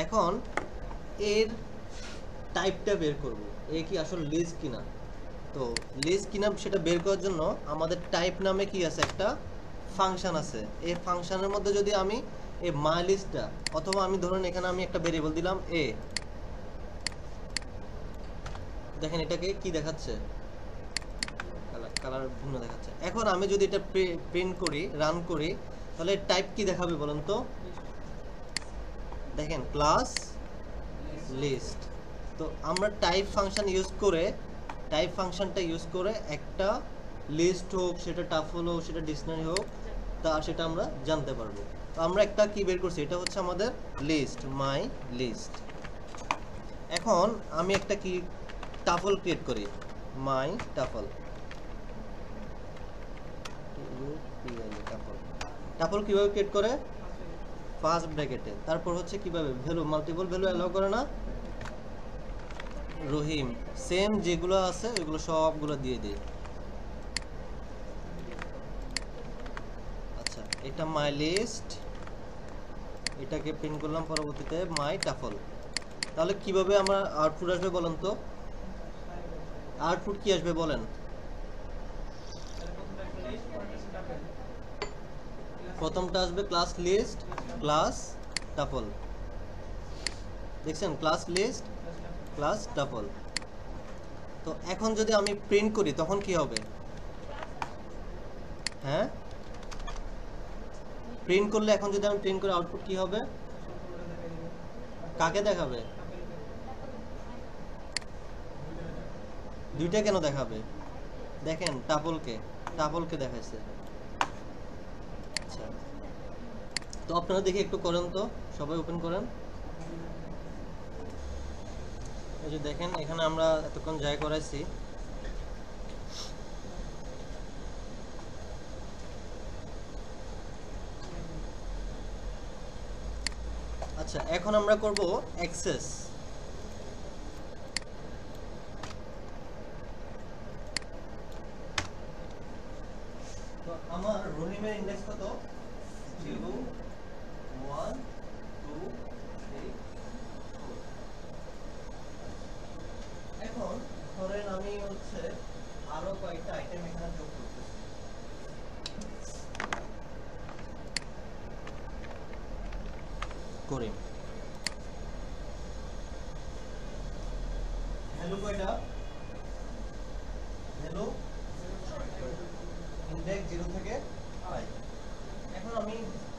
এখন এর টাইপটা বের করব, এ কি আসলে লিস্ট কিনা। তো লিস্ট কি নাম সেটা বের করার জন্য আমাদের টাইপ নামে কি আছে, একটা ফাংশন আছে। এই ফাংশনের মধ্যে যদি আমি এই মাই লিস্টটা, অথবা আমি ধরুন এখানে আমি একটা ভেরিয়েবল দিলাম এ, দেখেন এটাকে কি দেখাচ্ছে, কালার ভিন্ন দেখাচ্ছে। এখন আমি যদি এটা প্রিন্ট করি, রান করি, তাহলে টাইপ কি দেখাবে বলেন তো? দেখেন ক্লাস লিস্ট। তো আমরা টাইপ ফাংশন ইউজ করে, টাইপ ফাংশনটা ইউজ করে একটা লিস্ট হোক, সেটা টাফল হোক, সেটা ডিকশনারি হোক, তা সেটা আমরা জানতে পারবো। তো আমরা একটা কি বের করছি, এটা হচ্ছে আমাদের লিস্ট, মাই লিস্ট। এখন আমি একটা কি টাফল ক্রিয়েট করি, মাই টাফল। টাপল কিভাবে ক্রিয়েট করে? ফার্স্ট ব্র্যাকেটে, তারপর হচ্ছে কিভাবে ভ্যালু, মাল্টিপল ভ্যালু অ্যালাউ করে না, রহিম সেম যেগুলো আছে ওইগুলো সবগুলো দিয়ে দিই। আচ্ছা, এটা মাই লিস্ট, এটাকে প্রিন্ট করলাম পরবর্তীতে মাই টাফল। তাহলে কিভাবে আমরা আউটপুট আসবে বলেন তো? আউটপুট কি আসবে বলেন? প্রথমটা আসবে ক্লাস লিস্ট ক্লাস টাপল, দেখছেন ক্লাস লিস্ট ক্লাস টাপল। তো এখন যদি আমি প্রিন্ট করি তখন কি হবে? হ্যাঁ, প্রিন্ট করলে এখন যদি আমি প্রিন্ট করি আউটপুট কি হবে? কাকে দেখাবে? দুইটা কেন দেখাবে? দেখেন টাপলকে দেখাইছে। আচ্ছা, তো আপনারা দেখি একটু করেন তো, সবাই ওপেন করেন। এই যে দেখেন এখানে আমরা এতক্ষণ যাই করাইছি, আচ্ছা এখন আমরা করব অ্যাক্সেস। তো আমার রহিমের ইন্ডেক্স কত? 0 1 2 3 4। এখন ধরেন আমি হচ্ছে আরো কয়েকটা আইটেম এখানে যোগ করতেছি। করি ভ্যালু কয়টা? ভ্যালু ইনডেক্স 0 থেকে 5। এখন আমি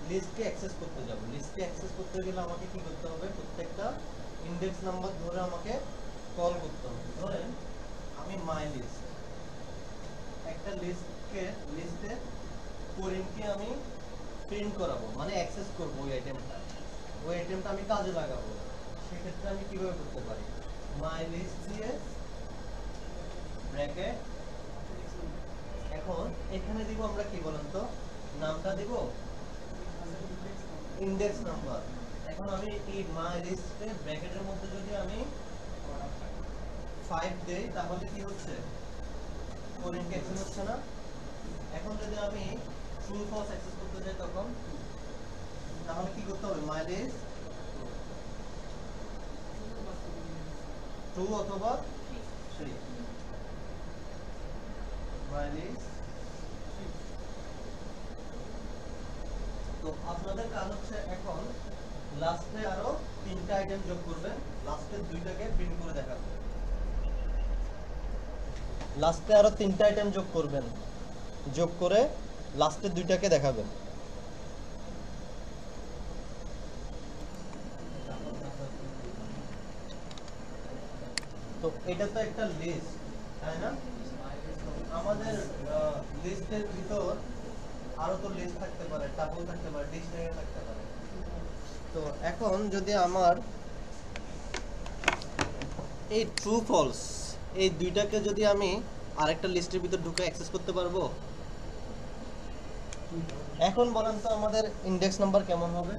লিস্টকে অ্যাক্সেস করতে যাব। লিস্টকে অ্যাক্সেস করতে গেলে আমাকে কি করতে হবে? প্রত্যেকটা ইনডেক্স নাম্বার ধরে আমাকে কল করতে হবে। ধরেন আমি মাই লিস্ট, একটা লিস্টে করিমকে আমি প্রিন্ট করাবো, মানে অ্যাক্সেস করবো ওই আইটেমটা আমি কাজে লাগাবো। সেক্ষেত্রে আমি কিভাবে করতে পারি? মাই লিস্ট দিয়ে ব্র্যাকেট, এখন এখানে দিব আমরা কি বলেন তো, নামটা দিব ইনডেক্স নাম্বার। এখন আমি এই মাই লিস্টে ব্র্যাকেটের মধ্যে যদি আমি 5 দেই তাহলে কি হচ্ছে? করিমকে অ্যাক্সেস হচ্ছে না। এখন যদি আমি ট্রু ফলস অ্যাক্সেস করতে যাই তখন, তাহলে কি করতে হবে? মাই লিস্ট ট্রু অথবা 3, মাই লিস্ট। তো আপনাদের কাজ হচ্ছে এখন লাস্টে আরো 3টা আইটেম যোগ করবেন, লাস্টের 2টাকে প্রিন্ট করে দেখাবেন। লাস্টে আরো 3টা আইটেম যোগ করবেন, যোগ করে লাস্টের 2টাকে দেখাবেন। তো এটা তো একটা লিস্ট, তাই না? আমাদের লিস্টের ভিতর আরো তো লিস্ট থাকতে পারে, টাবল থাকতে পারে, ডিকশনারি থাকতে পারে। তো এখন যদি আমার এই ট্রু ফলস এই দুইটাকে যদি আমি আরেকটা লিস্টের ভিতর ঢুকে অ্যাক্সেস করতে পারবো? এখন বলেন তো আমাদের ইনডেক্স নাম্বার কেমন হবে?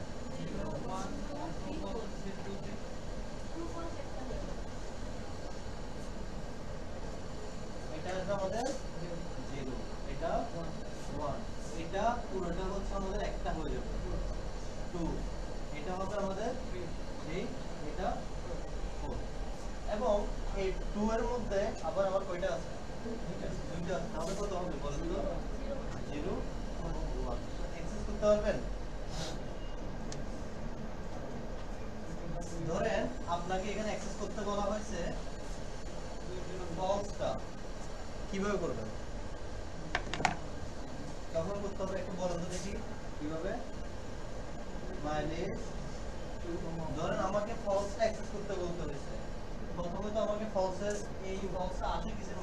এটা আসবে আমাদের 0, এটা 1, এটা পুরোটা হচ্ছে আমাদের একটা হয়ে যাবে 2, এটা হবে আমাদের 3, এটা 4। এবং এই 2 এর মধ্যে আবার আমার কয়টা আছে? দুইটা তাহলে কত হবে বলেন তো 0 1 অ্যাক্সেস করতে পারবেন ধরেন আপনাকে এখানে অ্যাক্সেস করতে বলা হয়েছে ফলসটা কিভাবে করবেন তখন করতে হবে একটু বলেন তো দেখি কিভাবে মাইলেজ ধরেন আমাকে ফলসটা অ্যাক্সেস করতে বলতে হয়েছে প্রথমে তো আমাকে ফলসের এই ফলসটা আসে কিসের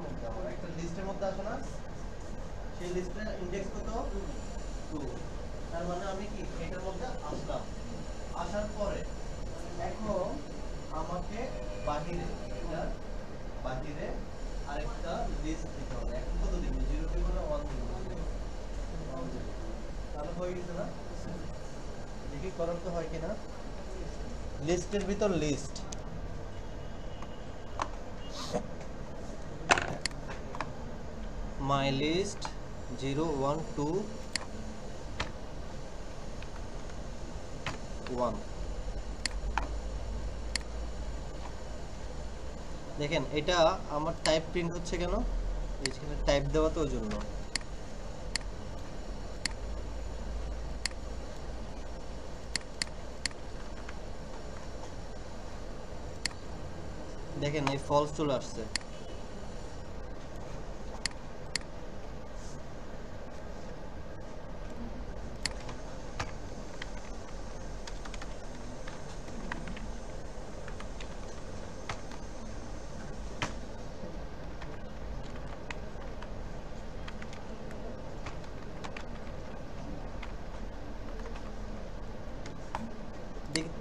মধ্যে আমার একটা লিস্টের মধ্যে আসে না সেই লিস্টের ইনডেক্স কত 2 তার মানে আমি কি এটার মধ্যে আসলাম আসার পরে এখন আমাকে বাহিরে আরেকটা লিস্ট দিতে হবে এখন কত দিব 0 দিব না 1 দিব তাহলে হয়ে গেছে না দেখি করার তো হয় কিনা লিস্টের ভিতর লিস্ট my list 0 1 2 1 দেখেন এটা আমার টাইপ প্রিন্ট হচ্ছে কেন এখানে টাইপ দেওয়া তো ওই জন্য দেখেন এই ফলস চলে আসছে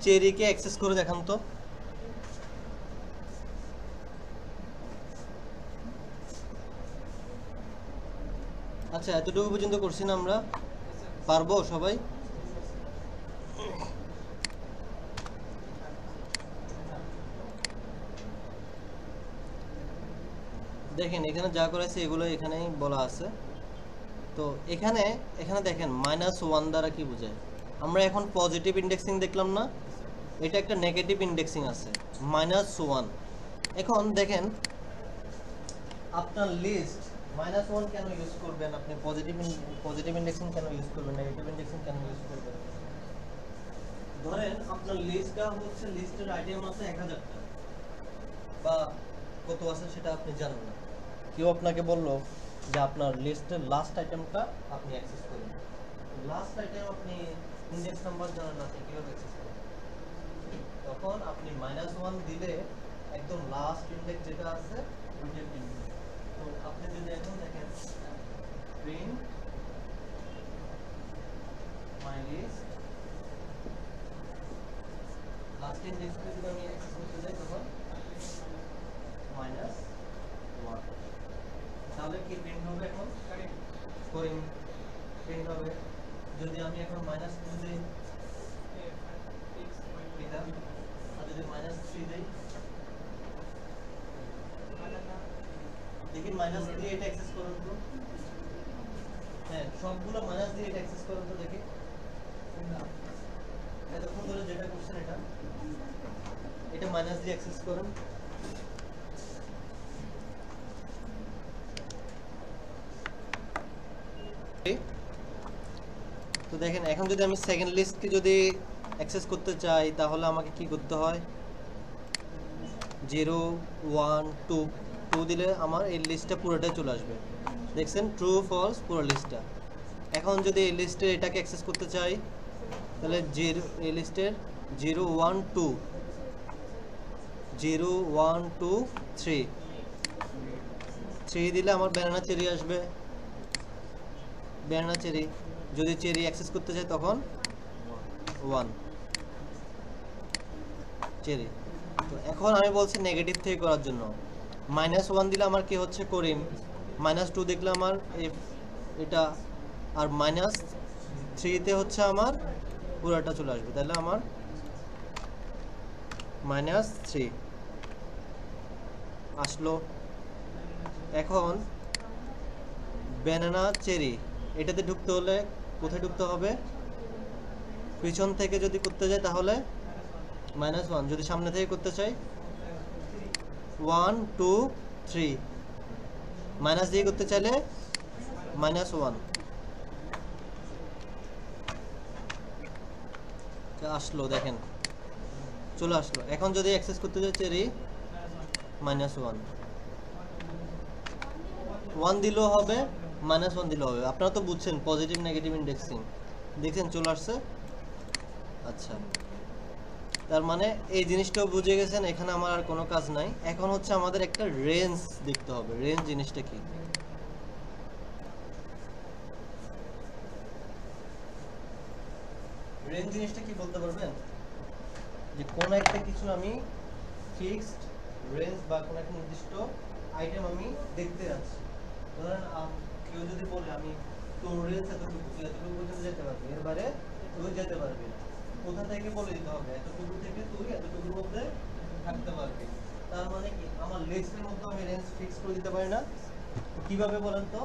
চেরিকে অ্যাক্সেস করে দেখান তো আচ্ছা এতটুকু পর্যন্ত করছি না আমরা পারবো সবাই দেখেন এখানে যা করেছে এগুলো এখানেই বলা আছে তো এখানে দেখেন -1 দ্বারা কি বোঝায় আমরা এখন পজিটিভ ইন্ডেক্সিং দেখলাম না এটা একটা নেগেটিভ ইন্ডেক্সিং আছে -1 এখন দেখেন আপনার লিস্ট -1 কেন ইউজ করবেন আপনি পজিটিভ ইন্ডেক্সিং কেন ইউজ করবেন নেগেটিভ ইন্ডেক্সিং কেন ইউজ করবেন ধরেন আপনার লিস্টটা হচ্ছে লিস্টের আইটেম আছে 1000টা বা কত আছে সেটা আপনি জানেন না কেউ আপনাকে বললো যে আপনার লিস্টের লাস্ট আইটেমটা আপনি অ্যাক্সেস করুন লাস্ট আইটেম আপনি ইন্ডেক্স নাম্বার জানেন না কিভাবে অ্যাক্সেস করবেন তখন আপনি -1 দিলে একদম লাস্ট ইন্ডেক্স যেটা আছে ওইটা প্রিন্ট তো আপনি যদি এখন দেখেন প্রিন্ট মাই লিস্ট লাস্ট ইন্ডেক্সটা যদি আমি অ্যাক্সেস করতে যাই তখন -1 তাহলে কি প্রিন্ট হবে এখন করিম প্রিন্ট হবে যদি আমি এখন -2 দেই এটা আর যদি -3 দেই দেখি -3 এটা অ্যাক্সেস করুন তো হ্যাঁ সবগুলো -3 এটা অ্যাক্সেস করুন তো দেখি এতক্ষণ ধরে যেটা করছেন এটা -3 অ্যাক্সেস করুন তো দেখেন এখন যদি আমি সেকেন্ড লিস্টকে যদি অ্যাক্সেস করতে চাই তাহলে আমাকে কি করতে হয় 0 1 2 দিলে আমার এই লিস্টটা পুরোটাই চলে আসবে দেখছেন ট্রু ফলস পুরো লিস্টটা এখন যদি এই লিস্টে এটাকে অ্যাক্সেস করতে চাই তাহলে এই লিস্টের 0 1 2 0 1 2 3 দিলে আমার ব্যানানা চেরি আসবে ব্যানানা চেরি যদি চেরি অ্যাক্সেস করতে চাই তখন 1 চেরি তো এখন আমি বলছি নেগেটিভ থেকে করার জন্য -1 দিলে আমার কি হচ্ছে করিম -2 দেখলে আমার এটা আর -3 তে হচ্ছে আমার পুরোটা চলে আসবে তাহলে আমার -3 আসলো এখন ব্যানানা চেরি এটাতে ঢুকতে হলে কোথায় ঢুকতে হবে পিছন থেকে যদি করতে যাই তাহলে -1 যদি সামনে থেকে করতে চাই 1 2 3 মাইনাস দিয়ে করতে চাইলে -1 আসলো, দেখেন চলে আসলো। এখন যদি অ্যাক্সেস করতে চাই চেরি -1 1 দিলেও হবে, -1 দিলেও হবে। আপনারা তো বুঝছেন পজিটিভ নেগেটিভ ইন্ডেক্সিং, দেখছেন চলে আসছে। আচ্ছা, তার মানে এই জিনিসটাও বুঝে গেছেন, এখানে আমার আর কোনো কাজ নাই। এখন হচ্ছে আমাদের একটা রেঞ্জ দেখতে হবে। রেঞ্জ জিনিসটা কি? রেঞ্জ জিনিসটা কি বলতে পারবেন? যে কোন একটা কিছু আমি ফিক্সড রেঞ্জ বা কোন একটা নির্দিষ্ট আইটেম আমি দেখতে যাচ্ছি। ধরেন কেউ যদি বলে আমি তোর রেঞ্জ এতটুকু, তুই এতটুকু পর্যন্ত যেতে পারবি, এর বাইরে তুই যেতে পারবি না। কোথা থেকে বলে দিতে হবে? এতটুকু থেকে তুই এতটুকুর মধ্যে থাকতে পারবি। তার মানে কি আমার লিস্টের মধ্যে আমি রেঞ্জ ফিক্স করে দিতে পারি না? কিভাবে বলেন তো?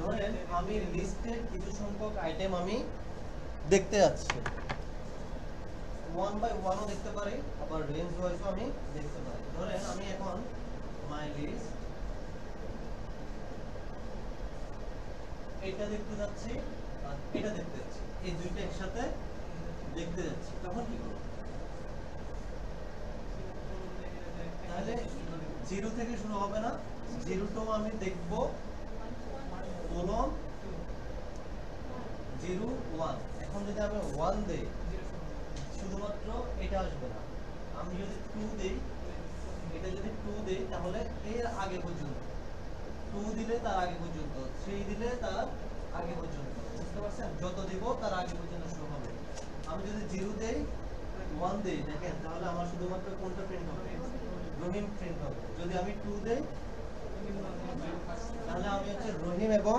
ধরেন আমি লিস্টের কিছু সংখ্যক আইটেম আমি দেখতে যাচ্ছি, 1 বাই 1 ও দেখতে পারি, আবার রেঞ্জ ওয়াইজও আমি দেখতে পারি। ধরেন আমি এখন মাই লিস্ট এটা দেখতে যাচ্ছি আর এটা দেখতে যাচ্ছি, এই দুইটা একসাথে দেখতে যাচ্ছি, তখন কি করব? তাহলে 0 থেকে শুরু হবে না, 0 টাও আমি দেখব, কোলন 0 1। এখন যদি আমি 1 দেই, শুধুমাত্র এটা আসবে না। আমি যদি 2 দেই, এটা যদি 2 দেই তাহলে এর আগে পর্যন্ত, 2 দিলে তার আগে পর্যন্ত, 3 দিলে তার আগে পর্যন্ত, বুঝতে পারছেন? যত দিব তার আগে পর্যন্ত শুরু হবে। আমি যদি 0 দেই, 1 দেই, দেখেন তাহলে আমার শুধুমাত্র কোনটা প্রিন্ট হবে? রহিম প্রিন্ট হবে। যদি আমি 2 দেই তাহলে আমি হচ্ছে রহিম এবং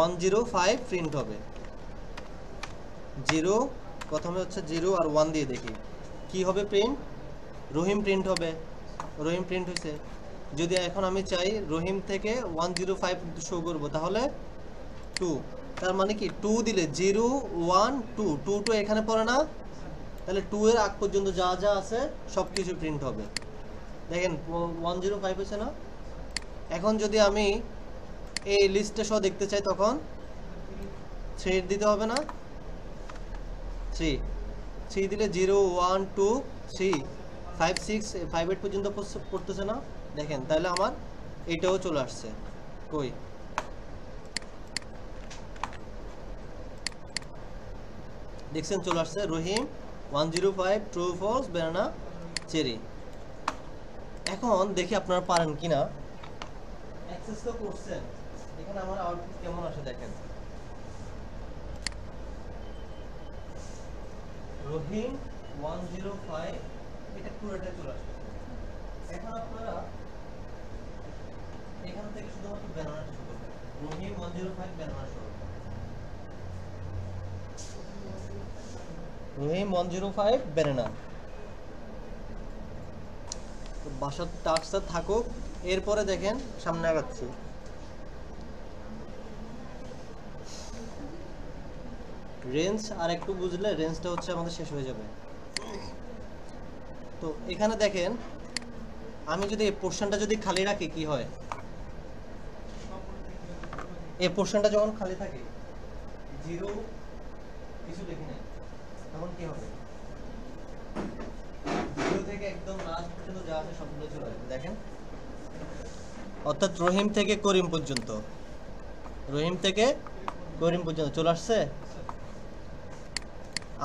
105 প্রিন্ট হবে। 0 প্রথমে হচ্ছে 0 আর 1 দিয়ে দেখি কি হবে প্রিন্ট। রহিম প্রিন্ট হবে, রহিম প্রিন্ট হয়েছে। যদি এখন আমি চাই রহিম থেকে 105 শো করব, তাহলে 2, তার মানে কি 2 দিলে 0 1 2, 2 2 এখানে পড়ে না, তাহলে 2 এর আগ পর্যন্ত যা যা আছে সব কিছু প্রিন্ট হবে। দেখেন 105 হয়েছে না? এখন যদি আমি এই লিস্টে সহ দেখতে চাই তখন 3 দিতে হবে না? 3 দিলে 0 1 2 3 5 6 5 8 পর্যন্ত পড়তেছে না? দেখেন তাহলে আমার এটাও চলে আসছে। কই দেখছেন? চলে আসছে রহিম 105 ট্রু ফলস ব্যানানা চেরি। এখন দেখি আপনারা পারেন কিনা। অ্যাক্সেস তো করছেন, এখানে আমার আউটপুট কেমন আসে দেখেন। রহিম 105 এটা পুরোটা চলে আসছে। এখন আপনারা এখান থেকে শুধুমাত্র ব্যানানা শুরু করবেন। রহিম 105 ব্যানানা শুরু করবেন। রহিম 105 ব্যানানা। তো বাসার টাস্কটা থাকুক, এরপরে দেখেন সামনে আগাচ্ছি। রেঞ্জ আর একটু বুঝলে রেঞ্জটা হচ্ছে আমাদের শেষ হয়ে যাবে। তো এখানে দেখেন আমি যদি এই পোর্শনটা যদি খালি রাখি কি হয়? এই পোর্শনটা যখন খালি থাকে 0 কিছু লিখি নাই, তখন কি হবে? 0 থেকে একদম লাস্ট পর্যন্ত যা আছে সবগুলো চলে আসবে। দেখেন অর্থাৎ রহিম থেকে করিম পর্যন্ত, রহিম থেকে করিম পর্যন্ত চলে আসছে।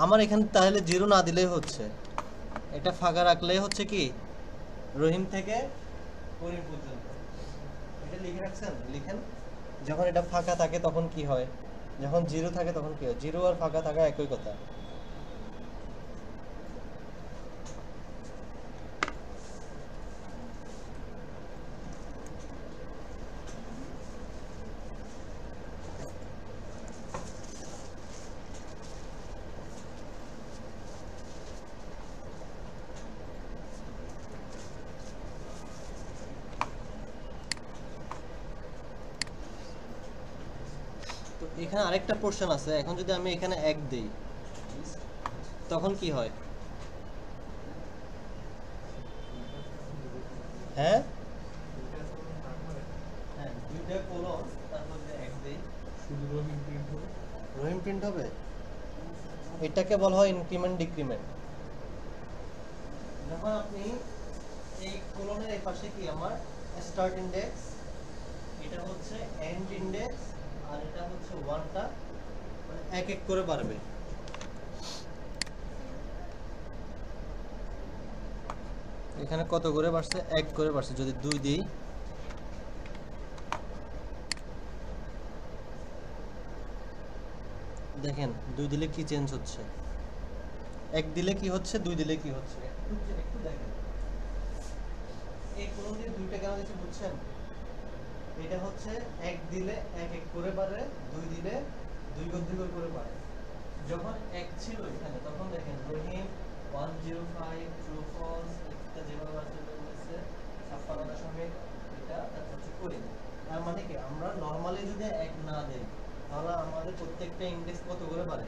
আমার এখানে তাহলে 0 না দিলেই হচ্ছে, এটা ফাঁকা রাখলেই হচ্ছে কি রহিম থেকে করিম পর্যন্ত। এটা লিখে রাখছেন? লিখেন যখন এটা ফাঁকা থাকে তখন কি হয়, যখন 0 থাকে তখন কি হয়। 0 আর ফাঁকা থাকা একই কথা। এখানে আরেকটা পোর্শন আছে। এখন যদি আমি এখানে 1 দেই তখন কি হয়? হ্যাঁ হ্যাঁ দুইটা কোলন তারপর যে এক দেই শুধু রহিম প্রিন্ট হবে। রহিম প্রিন্ট হবে। এটাকে বলা হয় ইনক্রিমেন্ট ডিক্রিমেন্ট। যখন আপনি এই কোলনের এই পাশে কি আমার স্টার্ট ইন্ডেক্স, এটা হচ্ছে এন্ড ইন্ডেক্স, আর এটা হচ্ছে ওয়ানটা মানে এক এক করে বাড়বে। এখানে কত করে বাড়ছে? এক করে বাড়ছে। যদি 2 দিই, দেখেন 2 দিলে কি চেঞ্জ হচ্ছে, 1 দিলে কি হচ্ছে, 2 দিলে কি হচ্ছে, একটু দেখেন। এই কোন দিয়ে দুইটা কেন দিচ্ছি বুঝছেন? এটা হচ্ছে 1 দিলে এক এক করে বাড়ে, 2 দিলে 2 গুণ 2 করে বাড়ে। যখন 1 ছিল এখানে তখন দেখেন রহিম 105 ট্রু ফলস এটা যেভাবে আসলে বলেছে 56 দশমিক এটা তারপর হচ্ছে করি। তার মানে কি আমরা নরমালি যদি 1 না দেই তাহলে আমাদের প্রত্যেকটা ইনডেক্স কত করে বাড়ে?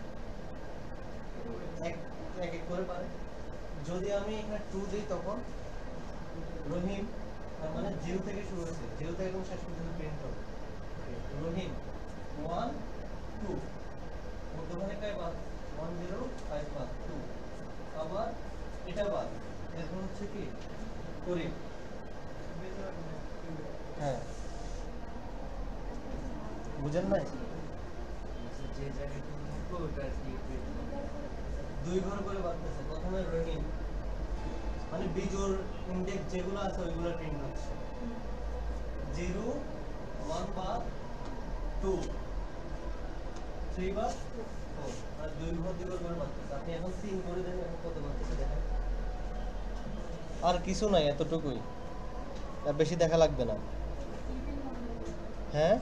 এক এক করে বাড়ে। যদি আমি এখানে 2 দিই তখন রহিম তার মানে 0 থেকে শুরু হয়েছে, 0 থেকে একদম শেষ পর্যন্ত প্রিন্ট হবে রহিম 1 2 মধ্যখানে কাই বাদ 105 বাদ 2 আবার এটা বাদ, এখন হচ্ছে কি করিম। হ্যাঁ বুঝেন নাই? যে জায়গায় তুমি লিখো ওটা লিখবে 2 ঘর করে বাড়তেছে। প্রথমে রহিম মানে বিজোড় ইনডেক্স যেগুলো আছে ওইগুলো প্রিন্ট হচ্ছে 0 1 বাদ 2 3 বাদ 4 আর 2 ঘর 2 ঘর করে বাড়তেছে। আপনি এখন 3 করে দেন, এখন কত বাড়তেছে দেখেন। আর কিছু নাই, এতটুকুই, আর বেশি দেখা লাগবে না। হ্যাঁ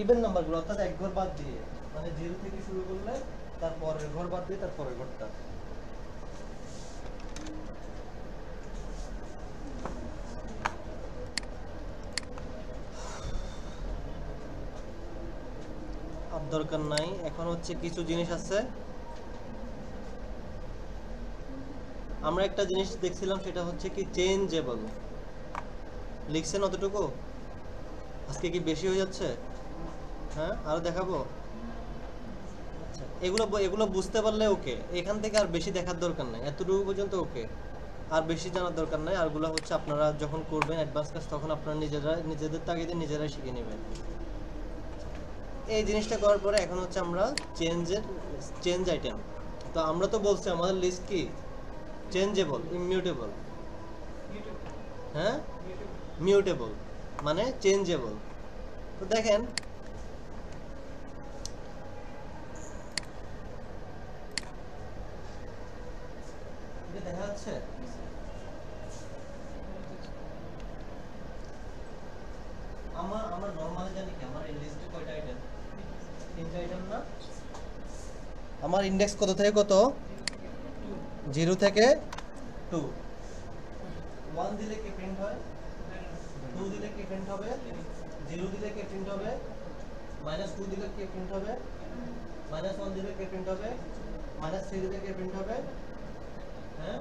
ইভেন নাম্বারগুলো অর্থাৎ এক ঘর বাদ দিয়ে মানে 0 থেকে শুরু করলে তারপরের ঘর বাদ দিয়ে তারপরের ঘরটা। আর দরকার নাই। এখন হচ্ছে কিছু জিনিস আছে, আমরা একটা জিনিস দেখছিলাম সেটা হচ্ছে কি চেঞ্জেবল। লিখছেন অতটুকু? আজকে কি বেশি হয়ে যাচ্ছে? হ্যাঁ আরো দেখাবো। আচ্ছা এগুলো বুঝতে পারলে ওকে, এখান থেকে আর বেশি দেখার দরকার নাই, এতটুকু পর্যন্ত ওকে, আর বেশি জানার দরকার নাই। আরগুলো হচ্ছে আপনারা যখন করবেন অ্যাডভান্স কাজ তখন আপনারা নিজেদের তাগিদে নিজেরাই শিখে নেবেন। এই জিনিসটা করার পরে এখন হচ্ছে আমরা চেঞ্জ আইটেম। তো আমরা তো বলছি আমাদের লিস্ট কি চেঞ্জেবল, ইমিউটেবল। হ্যাঁ মিউটেবল মানে চেঞ্জেবল। তো দেখেন এটা দেখা যাচ্ছে। আমার নরমালি জানি কি আমার এই লিস্টে কয়টা আইটেম? 3টা আইটেম না? আমার ইনডেক্স কত থেকে কত? 0 থেকে 2। 1 দিলে কি প্রিন্ট হয়? 2 দিলে কি প্রিন্ট হবে? 0 দিলে কি প্রিন্ট হবে? -2 দিলে কি প্রিন্ট হবে? -1 দিলে কি প্রিন্ট হবে? -3 দিলে কি প্রিন্ট হবে? হ্যাঁ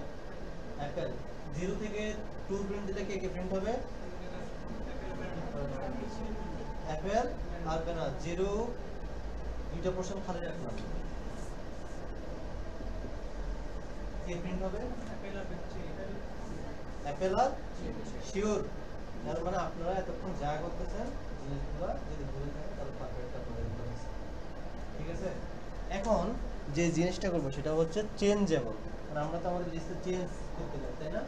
অ্যাপল 0 থেকে 2 প্রিন্ট দিলে কি প্রিন্ট হবে? অ্যাপল আসবে না। 0 দুইটা পোরশন খালি রাখলাম, কি প্রিন্ট হবে? অ্যাপল আর শিওর। তার মানে আপনারা এতক্ষণ যা করতেছেন জিনিসগুলো যদি ভুলে থাকেন তাহলে পারফেক্টটা করে দিতে। ঠিক আছে, এখন যে জিনিসটা করবো সেটা হচ্ছে চেঞ্জেবল, কারণ আমরা তো আমাদের লিস্টে চেঞ্জ করতে চাই, তাই না?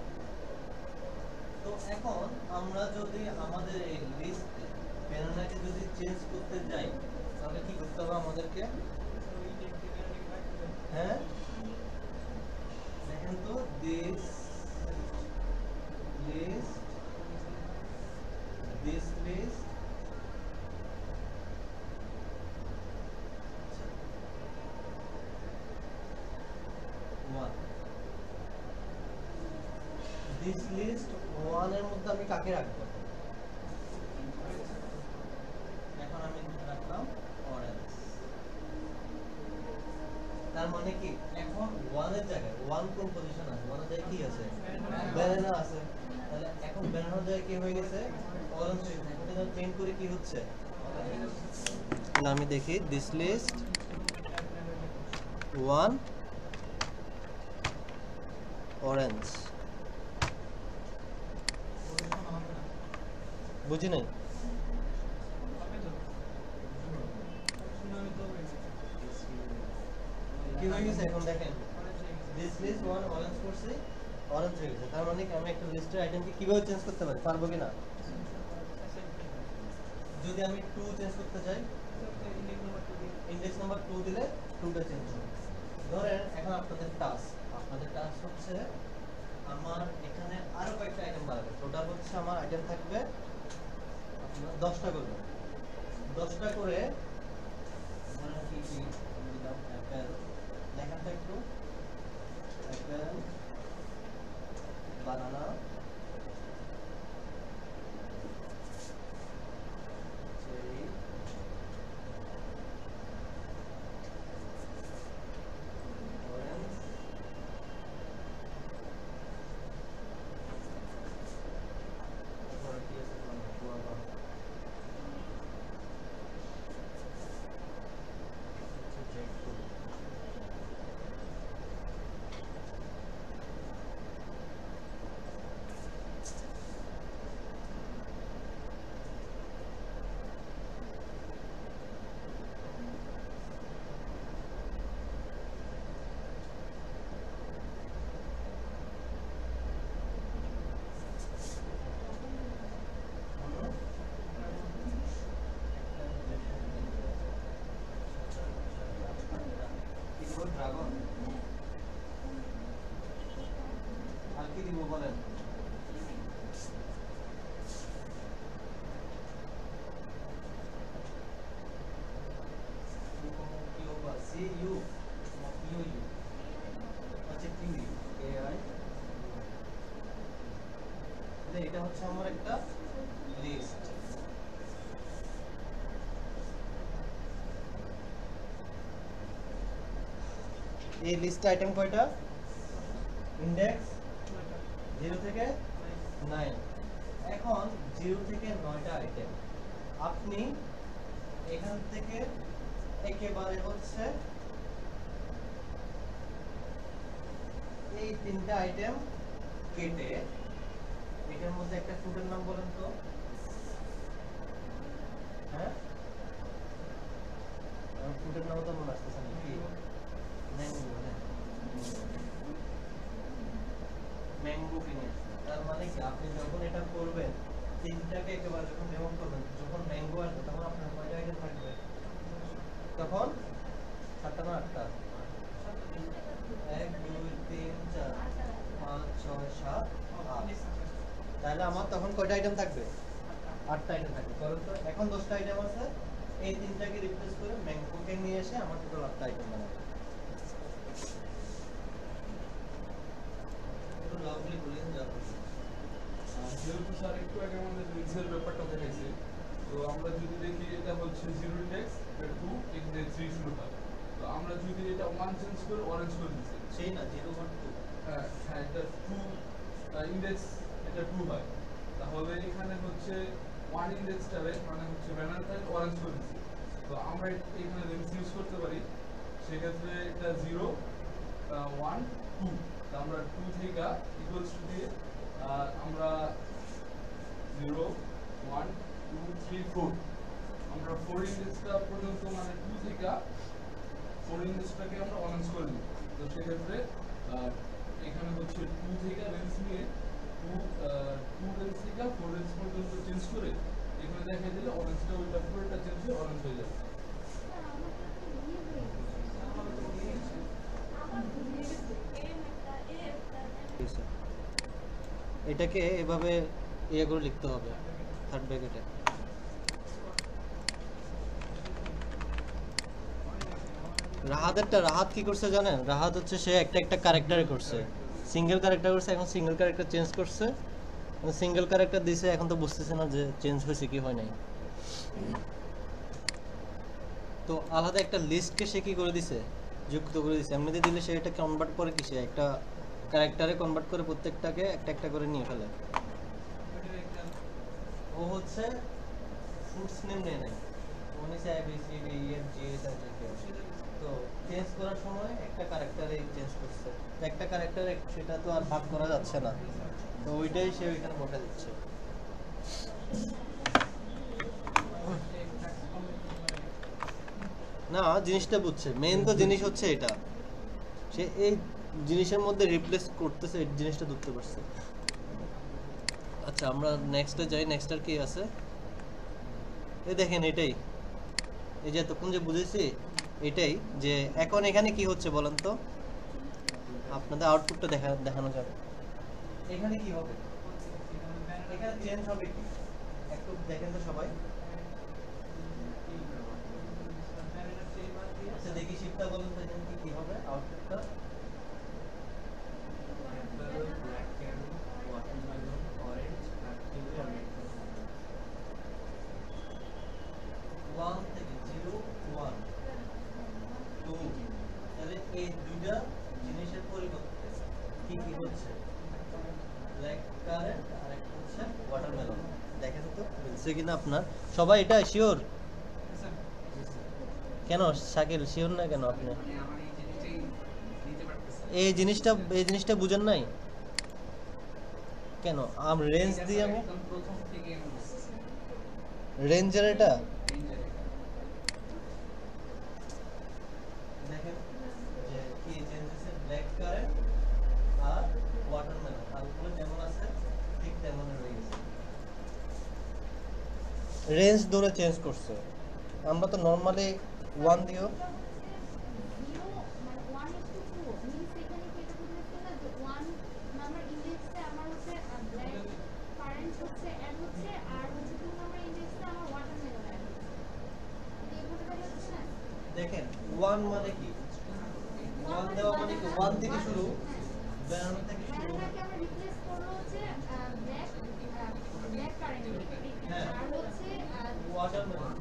তো এখন আমরা যদি আমাদের এই লিস্টে প্যারাটাকে যদি চেঞ্জ করতে যাই তাহলে কি করতে হবে আমাদেরকে? হ্যাঁ দেখেন তো this list this list 1 এর মধ্যে আমি কাকে রাখবো? এখন আমি রাখলাম অরেঞ্জ। তার মানে কি এখন 1 এর জায়গায় 1 কোন পজিশন আছে? 1 এর জায়গায় কি আছে? ব্যানানা আছে। তাহলে এখন ব্যানানার জায়গায় কি হয়ে গেছে? অরেঞ্জ হয়ে গেছে। এখন এটা চেঞ্জ করে কি হচ্ছে? তাহলে আমি দেখি দিস লিস্ট 1 অরেঞ্জ। বুঝি নাই? কি হয়ে গেছে এখন দেখেন দিস লিস্ট 1 অরেঞ্জ করছি, অরেঞ্জ হয়ে গেছে। তার মানে কি আমি একটা লিস্টের আইটেমকে কিভাবে চেঞ্জ করতে পারি? পারবো কিনা? যদি আমি 2 চেঞ্জ করতে চাই, ইন্ডেক্স নাম্বার 2 দিলে 2টা চেঞ্জ হবে। ধরেন এখন আপনাদের টাস্ক হচ্ছে আমার এখানে আরো কয়েকটা আইটেম বাড়াবে। টোটাল হচ্ছে আমার আইটেম থাকবে আপনার 10টা করবে। 10টা করে ধরেন কি কি দিলাম অ্যাপেল, লেখাটা একটু অ্যাপেল, বানানা, চেরি, অরেঞ্জ, তারপরে কি আছে গুয়াভা, জ্যাকফ্রুট। ড্রাগন আর কি দিব বলেন? এটা হচ্ছে আমার একটা লিস্ট। এই লিস্ট আইটেম কয়টা? ইন্ডেক্স 0 থেকে 9। এখন 0 থেকে 9টা আইটেম আপনি এখান থেকে একেবারে হচ্ছে এই 3টা আইটেম কেটে এটার মধ্যে একটা ফুডের নাম বলেন তো। হ্যাঁ, ফুডের নাম তো মনে আসতেছে না। কি? Mango finish. তার মানে কি আপনি যখন এটা করবেন 3টাকে একেবারে যখন রিমুভ করবেন, যখন ম্যাঙ্গো আসবে তখন আপনার কয়টা আইটেম থাকবে? তখন 7টা না 8টা? 1 2 3 4 5 6 7 8। তাহলে আমার তখন কয়টা আইটেম থাকবে? 8টা আইটেম থাকবে। কারণ তো এখন 10টা আইটেম আছে, এই 3টাকে রিপ্লেস করে ম্যাঙ্গোকে নিয়ে এসে আমার টোটাল 8টা আইটেম বানাবে। একটু লাউডলি বলেন যা বলছি। যেহেতু স্যার একটু আগে আমাদের লিস্টের ব্যাপারটা দেখাইছে, তো আমরা যদি দেখি এটা হচ্ছে 0 ইন্ডেক্স, এটা 2 ইন্ডেক্স 3 শুরু হয়। তো আমরা যদি এটা 1 চেঞ্জ করে অরেঞ্জ করে দিচ্ছি, সেই না 0 1 2। হ্যাঁ হ্যাঁ, এটা 2 ইন্ডেক্স, এটা 2 হয়। তাহলে এখানে হচ্ছে 1 ইন্ডেক্সটারে মানে হচ্ছে ব্যানারটারে অরেঞ্জ করে দিচ্ছি। তো আমরা এখানে রেঞ্জ ইউজ করতে পারি, সেক্ষেত্রে এটা 0 1 2। আমরা 2 থেকে ইকুয়ালস টু দিয়ে আমরা 0 1 2 3 4 আমরা 4 ইন্ডেক্সটা পর্যন্ত মানে 2 থেকে 4 ইন্ডেক্সটাকে আমরা অরেঞ্জ করে দিই। তো সেক্ষেত্রে এখানে হচ্ছে 2 থেকে রেঞ্জ নিয়ে 2 রেঞ্জ থেকে 4 রেঞ্জ পর্যন্ত চেঞ্জ করে এখানে দেখা দিলে অরেঞ্জটা ওইটা পুরোটা চেঞ্জ হয়ে অরেঞ্জ হয়ে যাবে। এটাকে এভাবে ইয়ে করে লিখতে হবে থার্ড ব্র্যাকেটে। রাহাত কি করছে জানেন? রাহাত হচ্ছে সে একটা ক্যারেক্টারে করছে, সিঙ্গেল ক্যারেক্টার করছে। এখন সিঙ্গেল ক্যারেক্টার চেঞ্জ করছে, সিঙ্গেল ক্যারেক্টার দিছে, এখন তো বুঝতেছে না যে চেঞ্জ হয়েছে কি হয় নাই। তো আলাদা একটা লিস্টকে সে কি করে দিছে? যুক্ত করে দিয়েছি। এমনিতে দিলে সে এটা কনভার্ট করে কিসে, একটা ক্যারেক্টারে কনভার্ট করে প্রত্যেকটাকে একটা একটা করে নিয়ে ফেলে। ও হচ্ছে ফ্রুটস নেম নেয় নাই, ও নিচে A B C D E F G H I J K. তো চেঞ্জ করার সময় একটা ক্যারেক্টারে চেঞ্জ করছে, তো একটা ক্যারেক্টারে সেটা তো আর ভাগ করা যাচ্ছে না, তো ওইটাই সে ওইখানে বসে দিচ্ছে। না, জিনিসটা বুঝছে, মেইন তো জিনিস হচ্ছে এটা, সে এই জিনিসের মধ্যে রিপ্লেস করতেছে, এই জিনিসটা ধরতে পারছে। আচ্ছা আমরা নেক্সটে যাই। নেক্সটার কি আছে, এই দেখেন এটাই, এই যে এতক্ষণ যে বুঝেছি এটাই, যে এখন এখানে কি হচ্ছে বলেন তো, আপনাদের আউটপুটটা দেখানো যাবে। এখানে কি হবে, এখানে চেঞ্জ হবে কি একটু দেখেন তো সবাই। আচ্ছা দেখি শিফটটা বলেন তো, এখানে কি হবে আউটপুটটা। ওয়ান থেকে 0 1 2, তাহলে এই দুইটা জিনিসের পরিবর্তে কি কি হচ্ছে, ব্ল্যাক কারেন্ট আর একটা হচ্ছে ওয়াটারমেলন। দেখেন তো বলছে কিনা আপনার সবাই, এটা শিওর? কেন শাকিল শিওর না কেন আপনি? এই জিনিসটা বুঝেন নাই কেন? রেঞ্জ দিয়ে আমি রেঞ্জের এটা দেখেন যে কি চেঞ্জ হচ্ছে, ব্ল্যাক কারেন্ট আর ওয়াটারমেলন, আর উপরে যেমন আছে ঠিক তেমন রয়ে গেছে। রেঞ্জ ধরে চেঞ্জ করছে, আমরা তো নরমালি 1 দিও। দেখেন 1 মানে কি, 1 দেওয়া মানে কি, 1 থেকে শুরু, বেরানো থেকে শুরু। হ্যাঁ ওয়াটারমেলন,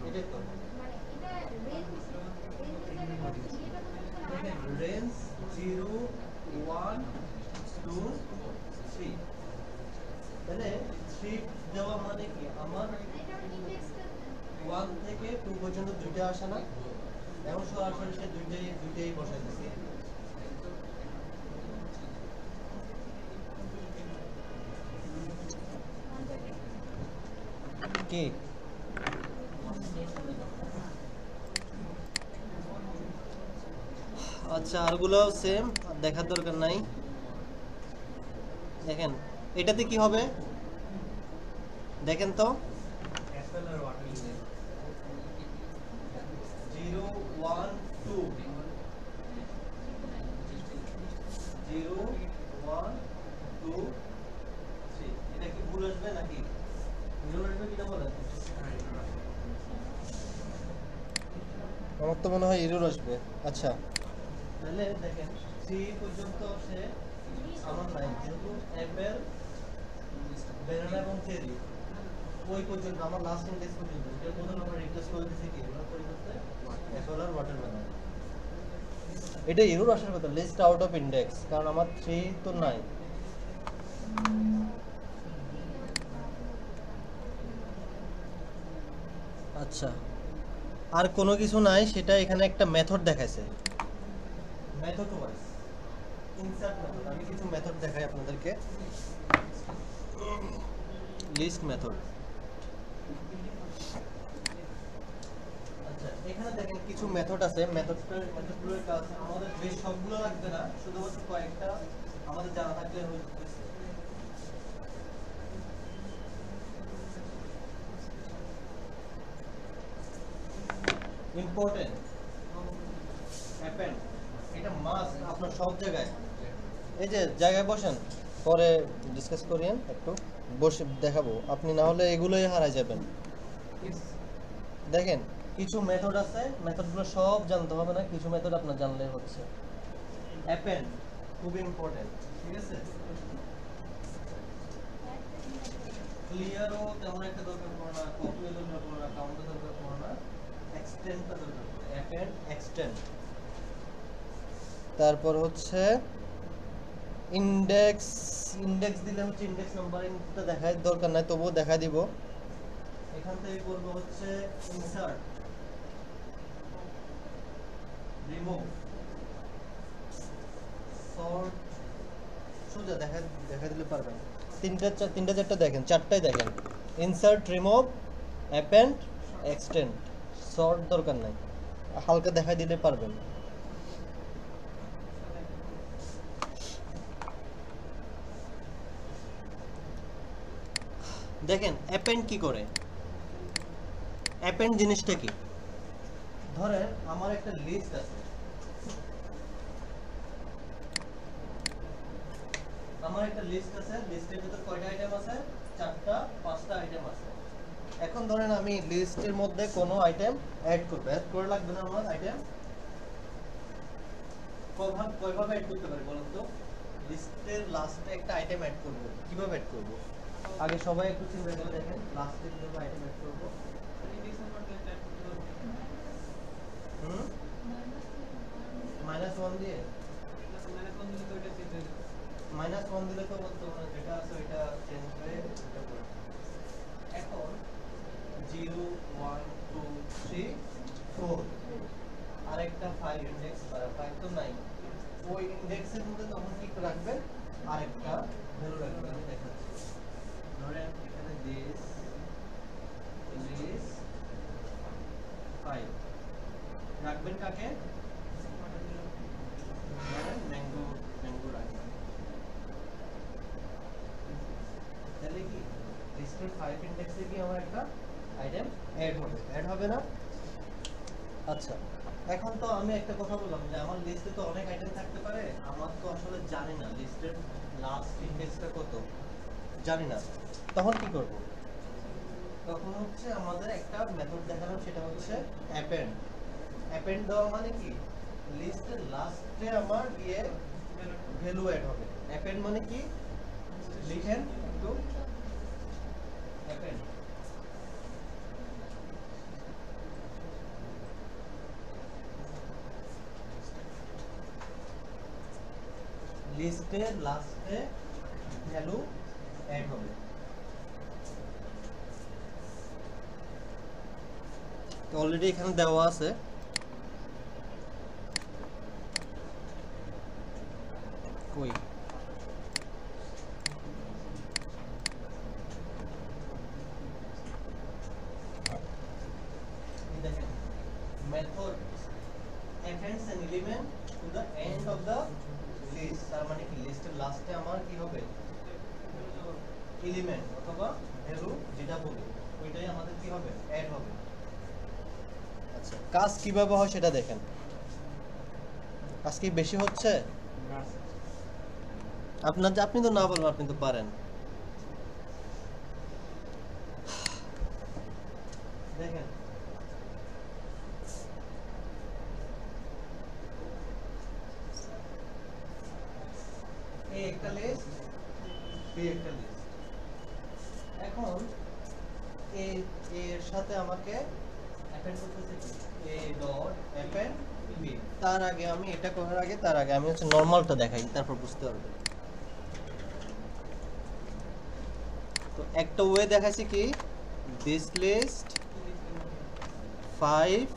এটাই তো রেঞ্জ 0 1 2 3, তাহলে 3 দেওয়া মানে কি, আমার 1 থেকে 2 পর্যন্ত দুইটা আসে না, এখন সরাসরি সে দুইটাই বসাই দিচ্ছে। কি আচ্ছা আরগুলো সেম, দেখার দরকার নাই। দেখেন এটাতে কি হবে দেখেন তো, 0 1 2 0 1 2 3, এটা কি ভুল আসবে নাকি ভুল আসবে কিনা বলেন? আমার তো মনে হয় এরর আসবে। আচ্ছা তাহলে দেখেন 3 পর্যন্ত সে আমার নাই, যেহেতু অ্যাপেল ব্যানানা এবং চেরি ওই পর্যন্ত আমার লাস্ট ইন্ডেক্স পর্যন্ত, এর বদলে আমরা রিপ্লেস করে দিয়েছি কি এগুলোর পরিবর্তে অ্যাপেল আর ওয়াটারমেলন। এটা এরর আসার কথা, লিস্ট আউট অফ ইন্ডেক্স, কারণ আমার 3 তো নাই। আচ্ছা আর কোনো কিছু নাই, সেটা এখানে একটা মেথড দেখাইছে, মেথড ওয়াইজ ইনসার্ট মেথড। আমি কিছু মেথড দেখাই আপনাদেরকে, লিস্ট মেথড। আচ্ছা এখানে দেখেন কিছু মেথড আছে, মেথডগুলোর কাজ আমাদের বেশ সবগুলো লাগবে না, শুধুমাত্র কয়েকটা আমাদের জানা থাকলে হয়েছে। ইম্পর্টেন্ট অ্যাপেন্ড, এটা মাস্ট আপনার সব জায়গায়। এই যে জায়গায় বসেন, পরে ডিসকাস করিয়েন, একটু বসে দেখাবো, আপনি না হলে এগুলোই হারাই যাবেন। দেখেন কিছু মেথড আছে, মেথডগুলো সব জানতে হবে না, কিছু মেথড আপনার জানলেই হচ্ছে। অ্যাপেন্ড খুব ইম্পর্টেন্ট, ঠিক আছে? তো ক্লিয়ারও তেমন একটা দরকার পড়ে না, কপিও দরকার পড়ে না, কাউন্টও দরকার পড়ে না, এক্সটেন্ডটা দরকার পড়ে, অ্যাপেন্ড এক্সটেন্ড। তারপর হচ্ছে ইন্ডেক্স, ইন্ডেক্স দিলে হচ্ছে ইন্ডেক্স নাম্বারিংটা দেখার দরকার নাই, তবুও দেখা দিব। এখান থেকে করব হচ্ছে ইনসার্ট, রিমুভ, সর্ট, সোজা দেখা দিলে পারবেন। তিনটা চারটা দেখেন, চারটাই দেখেন, insert, remove, append, extend, sort দরকার নাই, হালকা দেখা দিলে পারবেন। দেখেন অ্যাপেন্ড কি করে। অ্যাপেন্ড জিনিসটা কি, ধরেন আমার একটা লিস্ট আছে, লিস্টের ভিতর কয়টা আইটেম আছে, 4টা 5টা আইটেম আছে। এখন ধরেন আমি লিস্টের মধ্যে কোনো আইটেম অ্যাড করব, অ্যাড করে লাগবে না আমার আইটেম, কয়ভাবে অ্যাড করতে পারি বলুন তো? লিস্টের লাস্টে একটা আইটেম অ্যাড করব, কিভাবে অ্যাড করব? আগে সবাই একটু চিন্তা করে দেখেন, লাস্টে কিভাবে আইটেম অ্যাড করব। -1 দিয়ে, -1 দিলে তো বলতে মানে যেটা আছে ওইটা চেঞ্জ হয়ে এটা করে। এখন 0 1 2 3 4 আরেকটা ফাইল ইনডেক্স, 5 তো নাই, ওই ইনডেক্সের মধ্যে তখন কি রাখবেন, আরেকটা ভ্যালু রাখবেন। আমি দেখাচ্ছি, ধরেন এখানে দিস লিস্ট 5 রাখবেন, কাকে ম্যাঙ্গো, ম্যাঙ্গো রাখবেন। তাহলে কি লিস্টের 5 ইনডেক্সে কি আমার একটা আইটেম অ্যাড হবে না? আচ্ছা, এখন তো আমি একটা কথা বললাম যে আমার লিস্টে তো অনেক আইটেম থাকতে পারে, আমার তো আসলে জানি না লিস্টের লাস্ট ইনডেক্সটা কত, জানি না, তখন কি করব? তখন হচ্ছে আমাদের একটা মেথড দেখালাম, সেটা হচ্ছে অ্যাপেন্ড। অ্যাপেন্ড দেওয়া মানে কি, লিস্টের লাস্টে আমার গিয়ে ভ্যালু অ্যাড হবে। অ্যাপেন্ড মানে কি, লিখেন একটু, অ্যাপেন্ড লিস্টের লাস্টে ভ্যালু অ্যাড হবে। তো অলরেডি এখানে দেওয়া আছে, কই দেখেন, method appends an element to the end of the list, তার মানে কি লিস্টের লাস্টে আমার কি হবে, এলিমেন্ট অথবা ভ্যালু যেটা বলি ওইটাই আমাদের কি হবে, অ্যাড হবে। আচ্ছা, কাজ কিভাবে হয় সেটা দেখেন। কাজ কি বেশি হচ্ছে? আপনি তো না বলবেন, আপনি তো পারেন। দেখেন এ একটা লিস্ট, বি একটা লিস্ট। এখন এর সাথে আমাকে অ্যাপেন্ড করতেছে কি, এ ডট অ্যাপেন্ড বি। তার আগে আমি এটা করার আগে আমি হচ্ছে নরমালটা দেখাই, তারপর বুঝতে পারবেন। তো একটা ওয়ে দেখাচ্ছি কি, দিস লিস্ট 5,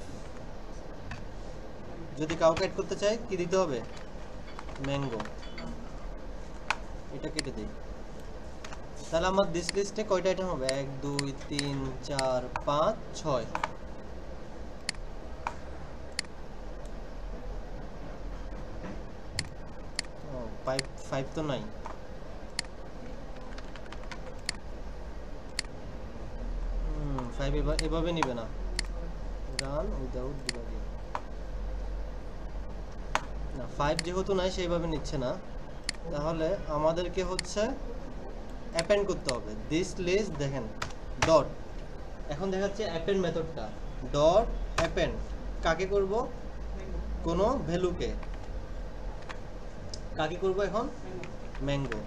যদি কাউকে অ্যাড করতে চাই কি দিতে হবে, ম্যাঙ্গো, এটা কেটে দেই। তাহলে আমার দিস লিস্টে কয়টা আইটেম হবে, 1 2 3 4 5 6। ও 5 তো নাই, এভাবে নিবে না, রান উইদাউট ডিবাগিং না, 5 যেহেতু নাই সেইভাবে নিচ্ছে না, তাহলে আমাদেরকে হচ্ছে অ্যাপেন্ড করতে হবে দিস লিস্ট। দেখেন ডট, এখন দেখাচ্ছে অ্যাপেন্ড মেথডটা, ডট অ্যাপেন্ড কাকে করব, কোনো ভ্যালুকে, কাকে করব এখন, ম্যাঙ্গো।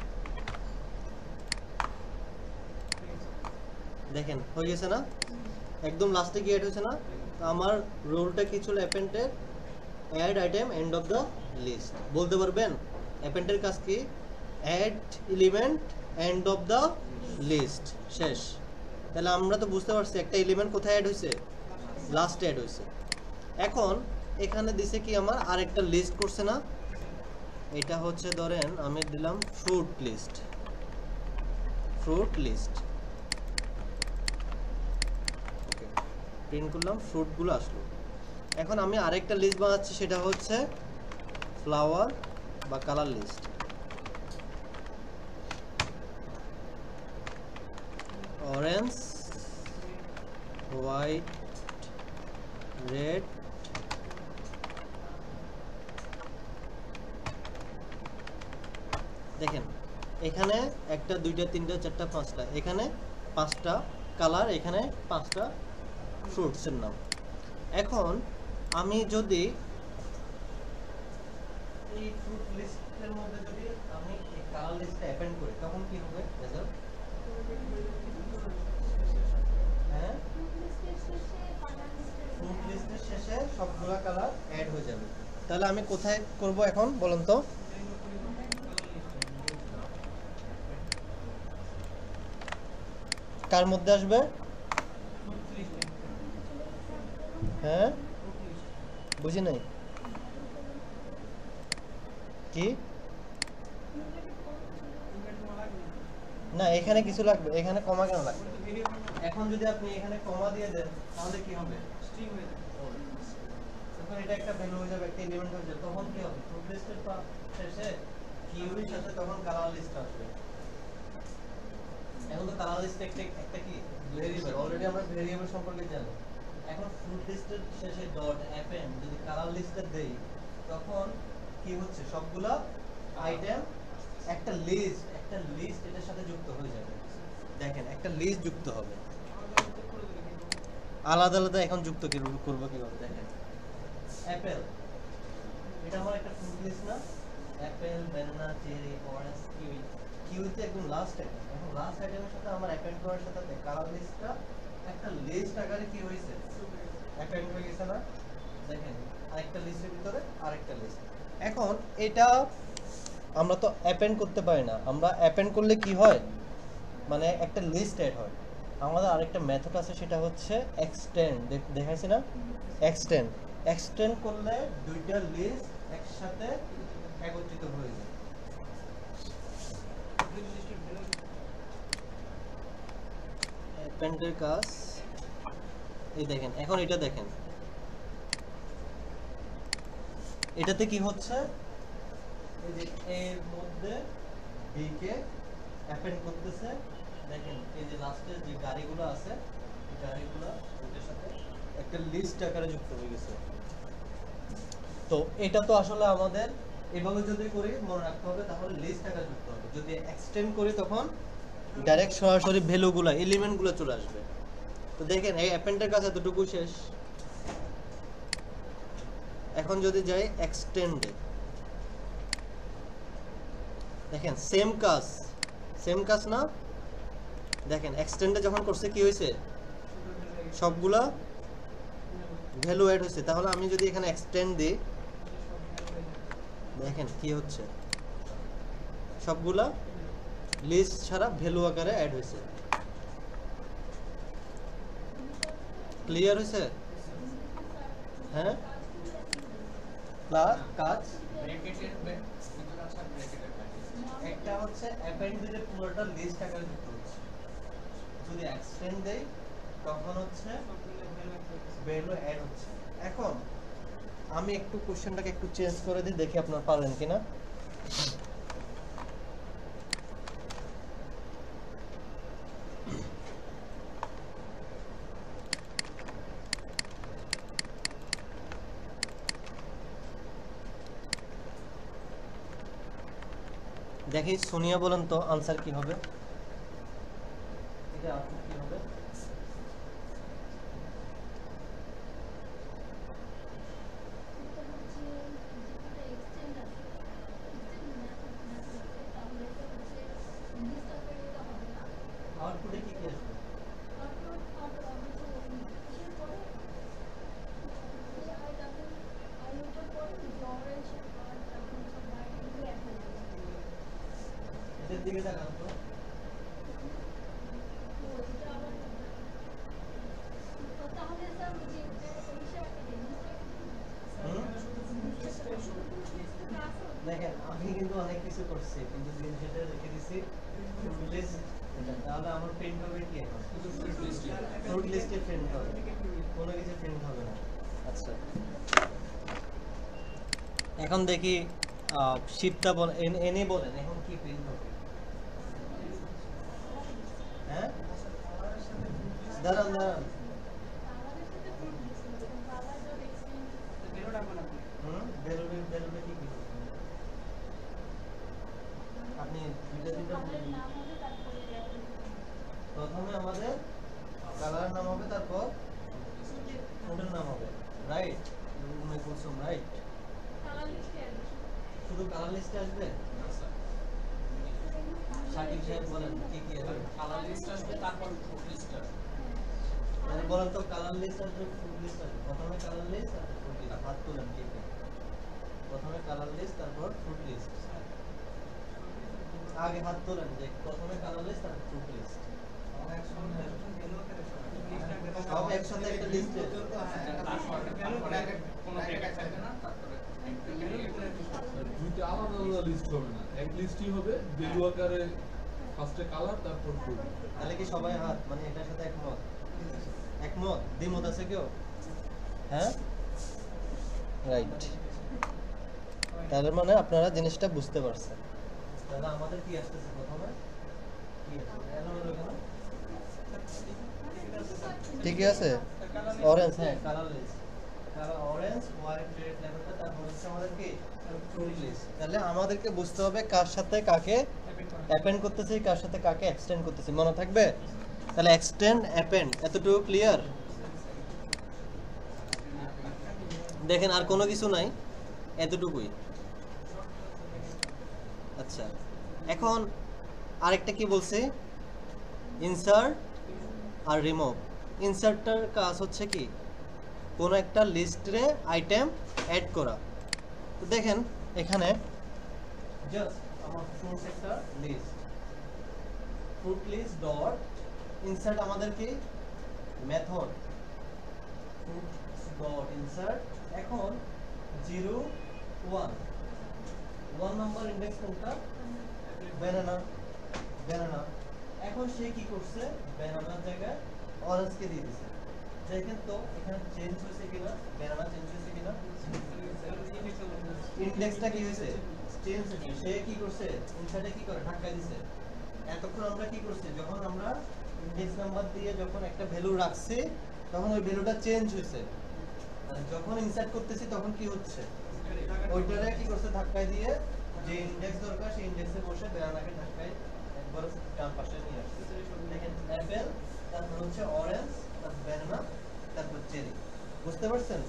দেখেন হয়ে গেছে না, একদম লাস্টে কি অ্যাড হয়েছে না। তো আমার রোলটা কি ছিল অ্যাপেন্ডের, add item end of the list. বলতে পারবেন অ্যাপেন্ডের কাজ কি? Add element end of the list, শেষ। তাহলে আমরা তো বুঝতে পারছি একটা এলিমেন্ট কোথায় অ্যাড হয়েছে, লাস্টে অ্যাড হয়েছে। এখন এখানে দিছে কি আমার আরেকটা লিস্ট করছে না, এটা হচ্ছে ধরেন আমি দিলাম fruit list, fruit list, okay print করলাম, ফ্রুটগুলো আসলো। এখন আমি আরেকটা লিস্ট বানাচ্ছি, সেটা হচ্ছে ফ্লাওয়ার বা colour list. Orange, white, red, দেখেন এখানে একটা দুইটা তিনটা চারটা পাঁচটা, এখানে পাঁচটা কালার, এখানে পাঁচটা ফ্রুটসের নাম। এখন আমি যদি এই ফ্রুট লিস্টের মধ্যে যদি আমি এই কালার লিস্টটা অ্যাপেন্ড করি তখন কি হবে রেজাল্ট? হ্যাঁ, ফ্রুট লিস্টের শেষে সবগুলা কালার অ্যাড হয়ে যাবে। তাহলে আমি কোথায় করব এখন বলুন তো? কার মধ্যে আসবে? হ্যাঁ বুঝি নাই কি না, এখানে কিছু লাগবে, এখানে কমা কেন লাগবে? এখন যদি আপনি এখানে কমা দিয়ে দেন তাহলে কি হবে? স্ট্রিং হয়ে যাবে। তখন এটা একটা ভ্যালু হয়ে যাবে, একটা এলিমেন্ট হয়ে যাবে। তখন কি হবে? ফ্রুট লিস্টের শেষে কিউরির সাথে তখন কালার লিস্ট আসবে। এখন তো কালার লিস্ট একটা কি ভেরিয়েবল, অলরেডি আমরা ভেরিয়েবল সম্পর্কে জানি। এখন ফ্রুট লিস্টের শেষে ডট অ্যাপেন্ড যদি কালার লিস্টে দেই তখন কি হচ্ছে, সবগুলা আইটেম একটা লিস্ট এটার সাথে যুক্ত হয়ে যাবে। দেখেন একটা লিস্ট যুক্ত হবে, আলাদা আলাদা এখন যুক্ত করব কিভাবে? দেখেন অ্যাপেল, এটা আমার একটা ফ্রুট লিস্ট না, apple, banana, cherry, orange, kiwi. কিউইতে একদম লাস্ট আইটেম। এখন লাস্ট আইটেমের সাথে আমার অ্যাপেন্ড করার সাথে কালার লিস্টটা একটা লিস্ট আকারে কি হয়েছে, অ্যাপেন্ড হয়ে গেছে না। দেখেন আরেকটা লিস্টের ভিতরে আরেকটা লিস্ট। এখন এটা আমরা তো অ্যাপেন্ড করতে পারি না, আমরা অ্যাপেন্ড করলে কি হয়, মানে একটা লিস্ট অ্যাড হয়। আমাদের আরেকটা মেথড আছে, সেটা হচ্ছে এক্সটেন্ড, দেখাইছি না, এক্সটেন্ড। এক্সটেন্ড করলে দুইটা লিস্ট একসাথে একত্রিত হয়ে যায়। অ্যাপেন্ডের কাজ এই দেখেন। এখন এটা দেখেন, এটাতে কি হচ্ছে, এই যে এর মধ্যে বি কে অ্যাপেন্ড করতেছে। দেখেন এই যে লাস্টের যে গাড়িগুলো আছে, এই গাড়িগুলো ওটার সাথে একটা লিস্ট আকারে যুক্ত হয়ে গেছে। তো এটা তো আসলে আমাদের এভাবে যদি করি মনে রাখতে হবে, তাহলে লিস্ট আকারে যুক্ত হবে। যদি এক্সটেন্ড করি তখন ডাইরেক্ট সরাসরি ভ্যালুগুলো, এলিমেন্টগুলো চলে আসবে। তো দেখেন এই অ্যাপেন্ডের কাছে এতটুকু শেষ। এখন যদি যাই এক্সটেন্ডে, দেখেন সেম কাজ না। দেখেন এক্সটেন্ডে যখন করছে কি হয়েছে, সবগুলা ভ্যালু অ্যাড হয়েছে। তাহলে আমি যদি এখানে এক্সটেন্ড দিই, দেখেন কি হচ্ছে, সবগুলা লিস্ট ছাড়া ভ্যালু আকারে অ্যাড হয়েছে। ক্লিয়ার হয়েছে? হ্যাঁ, কাজ একটা হচ্ছে অ্যাপেন্ড দিলে পুরোটা লিস্ট আকারে যুক্ত হচ্ছে। যদি এক্সটেন্ড দেই তখন হচ্ছে ভ্যালু অ্যাড হচ্ছে। এখন আমি একটু কোশ্চেনটাকে একটু চেঞ্জ করে দিই, দেখি আপনারা পারেন কিনা। দেখি সোনিয়া বলেন তো আনসার কি হবে, এটা আনসার কি হবে? আউটপুটে কি কি আসবে? স্ক্রিনের দিকে তাকান তো। দেখেন আমি কিন্তু অনেক কিছু করছি কিন্তু দিন শেষে রেখে দিছি ফ্রুট লিস্ট। তাহলে আমার প্রিন্ট হবে কি এখন? ফ্রুট লিস্টে প্রিন্ট হবে, কোনো কিছু প্রিন্ট হবে না। আচ্ছা এখন দেখি শিপটা বলেন, এনে বলেন এখন কি প্রিন্ট হবে? হ্যাঁ দাঁড়ান দাঁড়ান, বেলুনে কি কি করবেন? আপনি দুইটা তিনটা প্রথমে আমাদের কালার নাম হবে, তারপর ফ্রুটের নাম হবে, রাইট? উনি বলছেন রাইট, শুধু কালার লিস্টে আসবে? শাকিব সাহেব বলেন কি কি আসবে? কালার লিস্ট আসবে, তারপর ফ্রুট লিস্ট আসবে। মানে বলেন তো কালার লিস্ট আসবে, ফ্রুট লিস্ট আসবে? প্রথমে কালার লিস্ট তারপর ফ্রুট লিস্ট। হাত তুলেন কে কে? প্রথমে কালার লিস্ট তারপর ফ্রুট লিস্ট। আগে হাত তোলেন যে প্রথমে কালার লিস্ট তারপর ফ্রুট লিস্ট। সব একসাথে একটা লিস্টে? দুইটা আলাদা আলাদা লিস্ট হবে না, এক লিস্টই হবে, ভ্যালু আকারে ফার্স্টে কালার তারপর ফুড। তাহলে কি সবাই হাত মানে এটার সাথে একমত? একমত? দ্বিমত আছে কেউ? হ্যাঁ রাইট। তাহলে মানে আপনারা জিনিসটা বুঝতে পারছেন। তাহলে আমাদের কি আসতেছে প্রথমে? কি আসছে? এলোমেলো কেন? ঠিকই আছে। অরেঞ্জ, হ্যাঁ colour list, colour orange, white, red, lavender, তারপর হচ্ছে আমাদের কি ফ্রুট লিস্ট। তাহলে আমাদেরকে বুঝতে হবে কার সাথে কাকে অ্যাপেন্ড করতেছি, কার সাথে কাকে এক্সটেন্ড করতেছি, মনে থাকবে? তাহলে এক্সটেন্ড অ্যাপেন্ড এতটুকু ক্লিয়ার? দেখেন আর কোনো কিছু নাই, এতটুকুই। আচ্ছা এখন আরেকটা কি বলছি, ইনসার্ট আর রিমুভ। ইনসার্টটার কাজ হচ্ছে কি কোনো একটা লিস্টে আইটেম অ্যাড করা। তো দেখেন এখানে জাস্ট আমার ফ্রুট একটা list, fruit list dot insert আমাদের কি মেথড ফ্রুট ডট ইনসার্ট। এখন 0 1 1 নাম্বার ইন্ডেক্স কোনটা? Banana, banana. এখন সে কি করছে, ব্যানানার জায়গায় অরেঞ্জ কে দিয়ে দিয়েছে। দেখেন তো এখানে চেঞ্জ হয়েছে কিনা, ব্যানানা চেঞ্জ হয়েছে কিনা, ইন্ডেক্সটা কি হয়েছে চেঞ্জ হয়েছে। সে কি করছে ইনসার্টে কি করে ধাক্কা দিয়েছে। এতক্ষণ আমরা কি করছি, যখন আমরা ইন্ডেক্স নাম্বার দিয়ে যখন একটা ভ্যালু রাখছি তখন ওই ভ্যালুটা চেঞ্জ হয়েছে, আর যখন ইনসার্ট করতেছি তখন কি হচ্ছে, ওইটারে কি করছে ধাক্কা দিয়ে যে ইন্ডেক্স দরকার সেই ইন্ডেক্সে বসে ব্যানানাকে ধাক্কায় একবার ডান পাশে নিয়ে আসছে। দেখেন অ্যাপেল, তারপর হচ্ছে অরেঞ্জ, তারপর ব্যানানা, তারপর চেরি। বুঝতে পারছেন?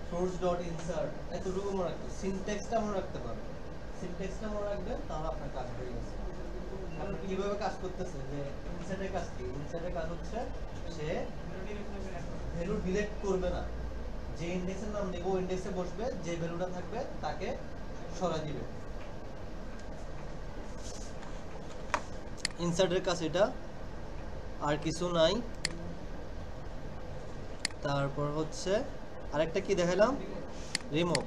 সোর্স ডট ইনসার্ট এতটুকু মনে রাখতে, সিনট্যাক্সটা মনে রাখতে পারবেন। সিনট্যাক্সটা মনে রাখবেন তাহলে আপনার কাজ হয়ে গেছে। আপনি কিভাবে কাজ করতেছে যে ইনসার্টের কাজ কি, ইনসার্টের কাজ হচ্ছে সে ভ্যালু ডিলিট করবে না, যে ইন্ডেক্সের নাম নেব ওই ইন্ডেক্সে বসবে, যে ভ্যালুটা থাকবে তাকে সরাই দিবে। ইনসার্টের কাছে এটা, আর কিছু নাই। তারপর হচ্ছে আরেকটা কি দেখালাম, রিমুভ।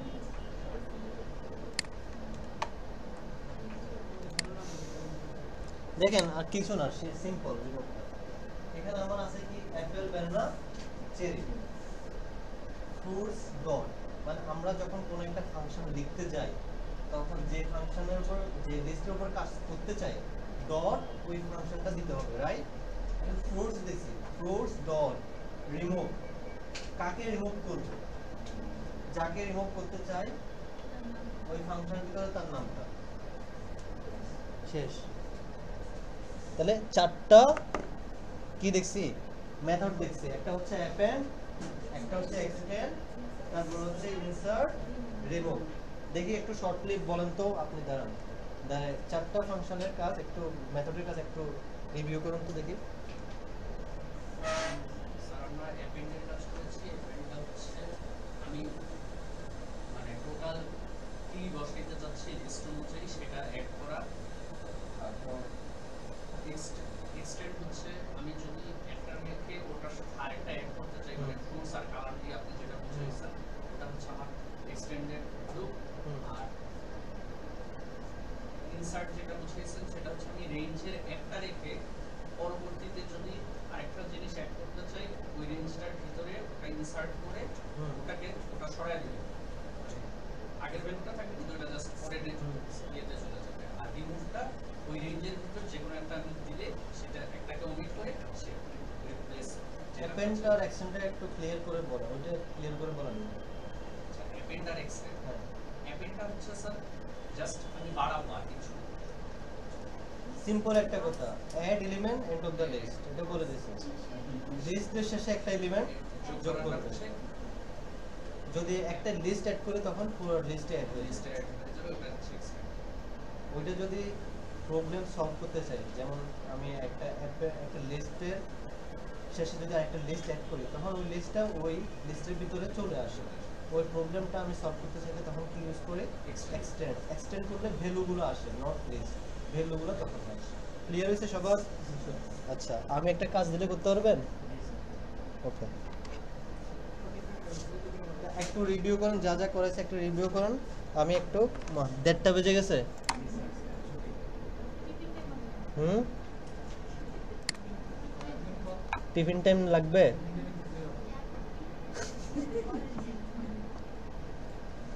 দেখেন আর কিছু না, সিম্পল রিমুভ। এখানে আমার আছে কি Apple, banana, cherry, fruits dot. মানে আমরা যখন কোনো একটা ফাংশন লিখতে যাই তখন যে ফাংশনের উপর যে লিস্টের উপর কাজ করতে চাই ডট ওই ফাংশনটা দিতে হবে, রাইট? ফ্রুটস দিছি, ফ্রুটস ডট রিমুভ। কাকে রিমুভ করব, যাকে রিমুভ করতে চাই ওই ফাংশন ভিতরে তার নামটা। শেষ। তাহলে চারটা কি দেখছি, মেথড দেখছি। একটা হচ্ছে অ্যাপেন্ড, একটা হচ্ছে এক্সটেন্ড, তারপর হচ্ছে ইনসার্ট, রিমুভ। দেখি একটু শর্টলি বলেন তো আপনি, দাঁড়ান চারটা ফাংশনের কাজ একটু, মেথডের কাজ একটু রিভিউ করুন তো দেখি। স্যার আমরা অ্যাপেন্ডের কাজ করেছি। অ্যাপেন্ডটা হচ্ছে আমি মানে টোটাল কি বসাইতে চাচ্ছি লিস্ট অনুযায়ী সেটা অ্যাড রেঞ্জের একটা রেখে পরবর্তীতে যদি আরেকটা জিনিস অ্যাড করতে চাই ওই রেঞ্জটার ভিতরে ওটা ইনসার্ট করে ওটা সরায় দিবে। আগের ভ্যালুটা থাকবে কিন্তু এটা জাস্ট পরের রেঞ্জ ইয়েতে চলে যাবে। আর রিমুভটা ওই রেঞ্জের ভিতর যে কোনো একটা আমি দিলে সেটা একটাকে ওমিট করে সে রিপ্লেস অ্যাপেন্ড আর এক্সটেন্ডটা একটু ক্লিয়ার করে বলো, ওইটা ক্লিয়ার করে বলেন। অ্যাপেন্ড আর এক্সটেন্ড। হ্যাঁ, অ্যাপেন্ডটা হচ্ছে স্যার জাস্ট আমি বাড়াবো আর কিছু না। সিম্পল একটা কথা, add element end of the list, এটা বলে দিয়েছি। লিস্টের শেষে একটা এলিমেন্ট যোগ করবে। যদি একটা লিস্ট অ্যাড করে তখন পুরো লিস্টে অ্যাড হয়ে লিস্টে অ্যাড হয়ে যাবে ওটা হচ্ছে এক্সটেন্ড। ওইটা যদি প্রবলেম সলভ করতে চাই, যেমন আমি একটা লিস্টের শেষে যদি আরেকটা লিস্ট অ্যাড করি তখন ওই লিস্টটা ওই লিস্টের ভিতরে চলে আসে। ওই প্রবলেমটা আমি সলভ করতে চাইলে তখন কি ইউজ করে? এক্সটেন্ড। এক্সটেন্ড করলে ভ্যালুগুলো আসে, নট লিস্ট, ভ্যালুগুলো তখন আসে। ক্লিয়ার হয়েছে সবার? আচ্ছা, আমি একটা কাজ দিলে করতে পারবেন? ওকে, একটু রিভিউ করেন, যা যা করেছে একটু রিভিউ করেন। আমি একটু 1:30 বেজে গেছে। টিফিন টাইম লাগবে?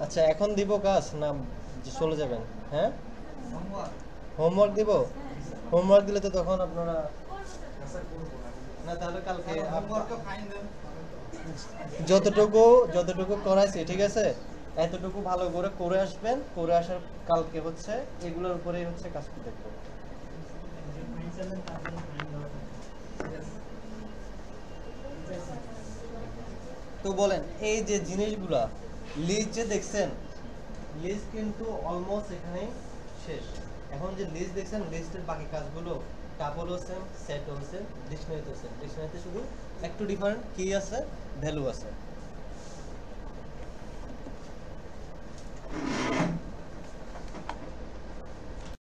আচ্ছা, এখন দিব কাজ না চলে যাবেন? হ্যাঁ, হোমওয়ার্ক দিব। হোমওয়ার্ক দিলে তো তখন আপনারা না, তাহলে কালকে যতটুকু করাইছি ঠিক আছে, এতটুকু ভালো করে আসবেন। করে আসার কালকে হচ্ছে এগুলোর উপরেই হচ্ছে কাজ দেখবো। তো বলেন, এই যে জিনিসগুলা লিস্ট যে দেখছেন, লিস্ট কিন্তু অলমোস্ট এখানে শেষ। এখন যে লিস্ট দেখছেন, লিস্টের বাকি কাজগুলো টাপল সেম, সেট সেম, ডিকশনারিতে সেম। ডিকশনারিতে শুধু একটু ডিফারেন্ট কি আছে, ভ্যালু আছে।